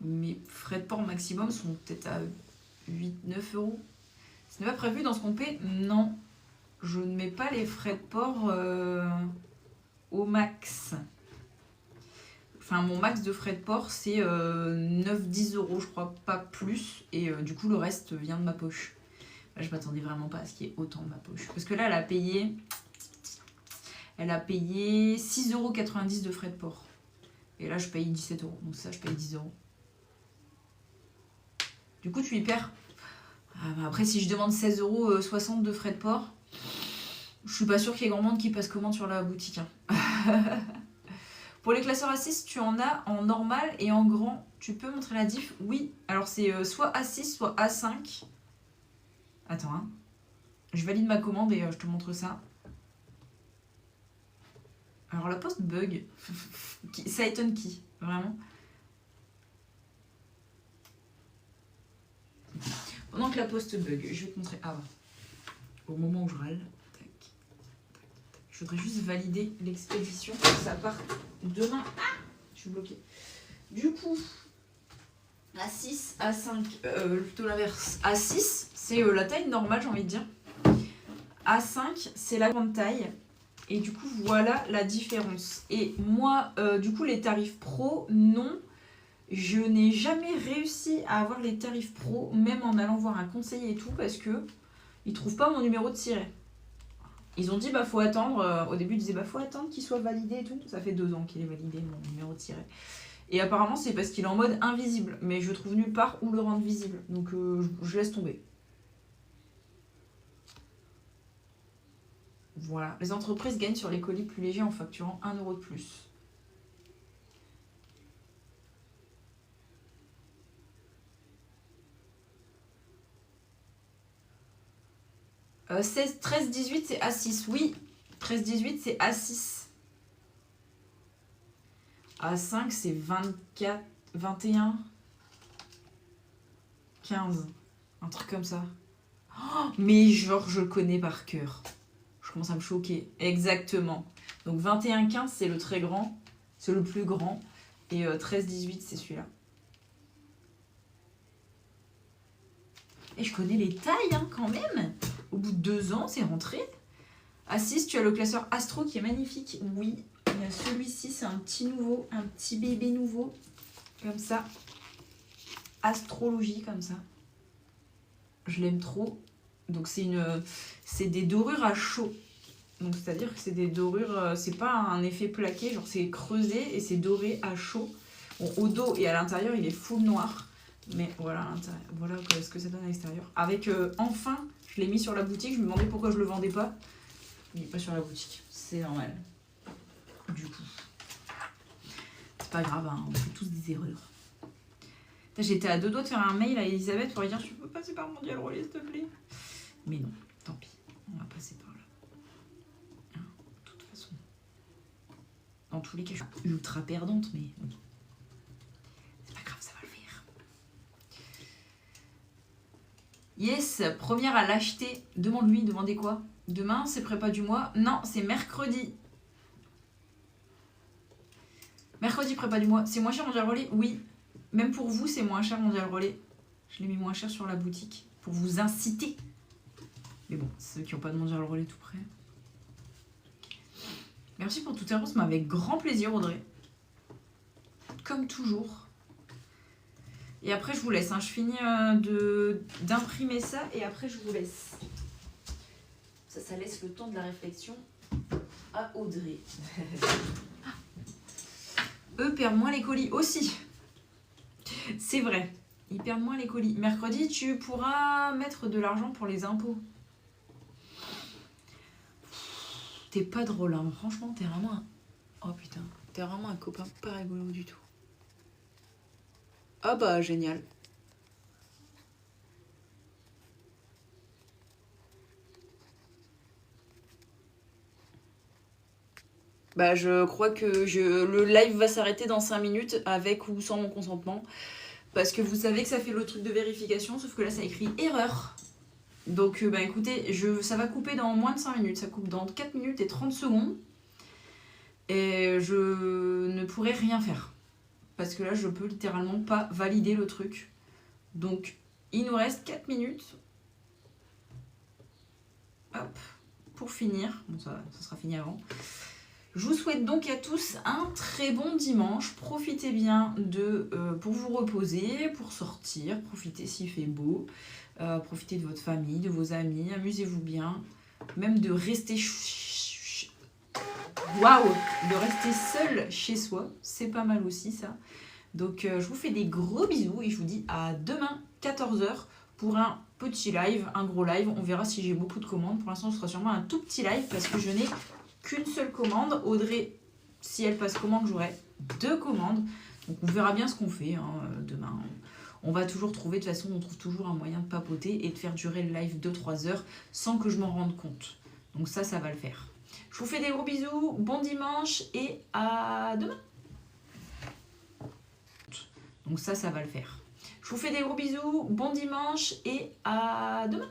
mes frais de port maximum sont peut-être à 8-9 euros. Ce n'est pas prévu dans ce qu'on paie? Non. Je ne mets pas les frais de port au max. Enfin, mon max de frais de port, c'est 9-10 euros, je crois, pas plus. Et du coup, le reste vient de ma poche. Là, je m'attendais vraiment pas à ce qu'il y ait autant de ma poche. Parce que là, elle a payé 6,90 € de frais de port. Et là, je paye 17 euros. Donc ça, je paye 10 euros. Du coup, tu y perds. Après, si je demande 16,60 € de frais de port, je suis pas sûre qu'il y ait grand monde qui passe commande sur la boutique. Hein. Pour les classeurs A6, tu en as en normal et en grand. Tu peux montrer la diff? Oui. Alors, c'est soit A6, soit A5. Attends, hein. Je valide ma commande et je te montre ça. Alors, la poste bug. Ça étonne qui? Vraiment. Pendant que la poste bug, je vais te montrer. Ah, au moment où je râle. Je voudrais juste valider l'expédition pour que ça parte demain. Ah, je suis bloquée. Du coup, A6, A5, plutôt l'inverse. A6, c'est la taille normale, j'ai envie de dire. A5, c'est la grande taille. Et du coup, voilà la différence. Et moi, du coup, les tarifs pro, non. Je n'ai jamais réussi à avoir les tarifs pro, même en allant voir un conseiller et tout, parce que ils trouvent pas mon numéro de siret. Ils ont dit, bah faut attendre. Au début, ils disaient, bah faut attendre qu'il soit validé et tout. Ça fait 2 ans qu'il est validé, mon numéro de siret. Et apparemment, c'est parce qu'il est en mode invisible. Mais je trouve nulle part où le rendre visible. Donc, je laisse tomber. Voilà. Les entreprises gagnent sur les colis plus légers en facturant 1 € de plus. Euh, 13-18, c'est A6. Oui, 13-18, c'est A6. A5, c'est 24, 21, 15. Un truc comme ça. Oh, mais genre, je le connais par cœur. Je commence à me choquer. Exactement. Donc 21-15, c'est le très grand. C'est le plus grand. Et 13-18, c'est celui-là. Et je connais les tailles, hein, quand même. Au bout de 2 ans, c'est rentré. A6, tu as le classeur Astro qui est magnifique. Oui, il y a celui-ci, c'est un petit nouveau, un petit bébé nouveau. Comme ça. Astrologie, comme ça. Je l'aime trop. Donc c'est des dorures à chaud. Donc c'est-à-dire que c'est des dorures, c'est pas un effet plaqué, genre c'est creusé et c'est doré à chaud. Bon, au dos et à l'intérieur, il est full noir. Mais voilà, voilà ce que ça donne à l'extérieur. Avec enfin, je l'ai mis sur la boutique. Je me demandais pourquoi je le vendais pas. Il n'est pas sur la boutique. C'est normal. Du coup, c'est pas grave, hein, on fait tous des erreurs. J'étais à 2 doigts de faire un mail à Elisabeth pour lui dire tu peux passer par Mondial Relais s'il te plaît. Mais non, tant pis. On va passer par là. Hein, de toute façon. Dans tous les cas, je suis ultra perdante, mais oui. Yes, première à l'acheter. Demande-lui, demandez quoi? Demain, c'est prépa du mois. Non, c'est mercredi. Mercredi, prépa du mois. C'est moins cher Mondial Relais? Oui. Même pour vous, c'est moins cher Mondial Relais. Je l'ai mis moins cher sur la boutique. Pour vous inciter. Mais bon, ceux qui n'ont pas de Mondial Relais tout près. Merci pour toute ta réponse, mais avec grand plaisir, Audrey. Comme toujours. Et après, je vous laisse. Hein. Je finis d'imprimer ça et après, je vous laisse. Ça laisse le temps de la réflexion à Audrey. Eux perdent moins les colis aussi. C'est vrai. Ils perdent moins les colis. Mercredi, tu pourras mettre de l'argent pour les impôts. T'es pas drôle, hein. Franchement, t'es vraiment un... Oh putain, t'es vraiment un copain pas rigolo du tout. Ah bah génial. Bah je crois que le live va s'arrêter dans 5 minutes avec ou sans mon consentement. Parce que vous savez que ça fait le truc de vérification, sauf que là ça écrit erreur. Donc bah écoutez, ça va couper dans moins de 5 minutes. Ça coupe dans 4 minutes et 30 secondes. Et je ne pourrai rien faire. parce que là, je peux littéralement pas valider le truc. Donc, il nous reste 4 minutes. Hop, pour finir. Bon, ça sera fini avant. Je vous souhaite donc à tous un très bon dimanche. Profitez bien pour vous reposer, pour sortir. Profitez s'il fait beau. Profitez de votre famille, de vos amis. Amusez-vous bien. Même de rester... Waouh! De rester seul chez soi. C'est pas mal aussi ça. Donc je vous fais des gros bisous et je vous dis à demain 14 h pour un petit live, un gros live. On verra si j'ai beaucoup de commandes. Pour l'instant, ce sera sûrement un tout petit live parce que je n'ai qu'une seule commande. Audrey, si elle passe commande, j'aurai 2 commandes. Donc on verra bien ce qu'on fait demain. On va toujours trouver, de toute façon, on trouve toujours un moyen de papoter et de faire durer le live 2-3 heures sans que je m'en rende compte. Donc ça va le faire. Je vous fais des gros bisous, bon dimanche et à demain. Donc ça va le faire. Je vous fais des gros bisous, bon dimanche et à demain.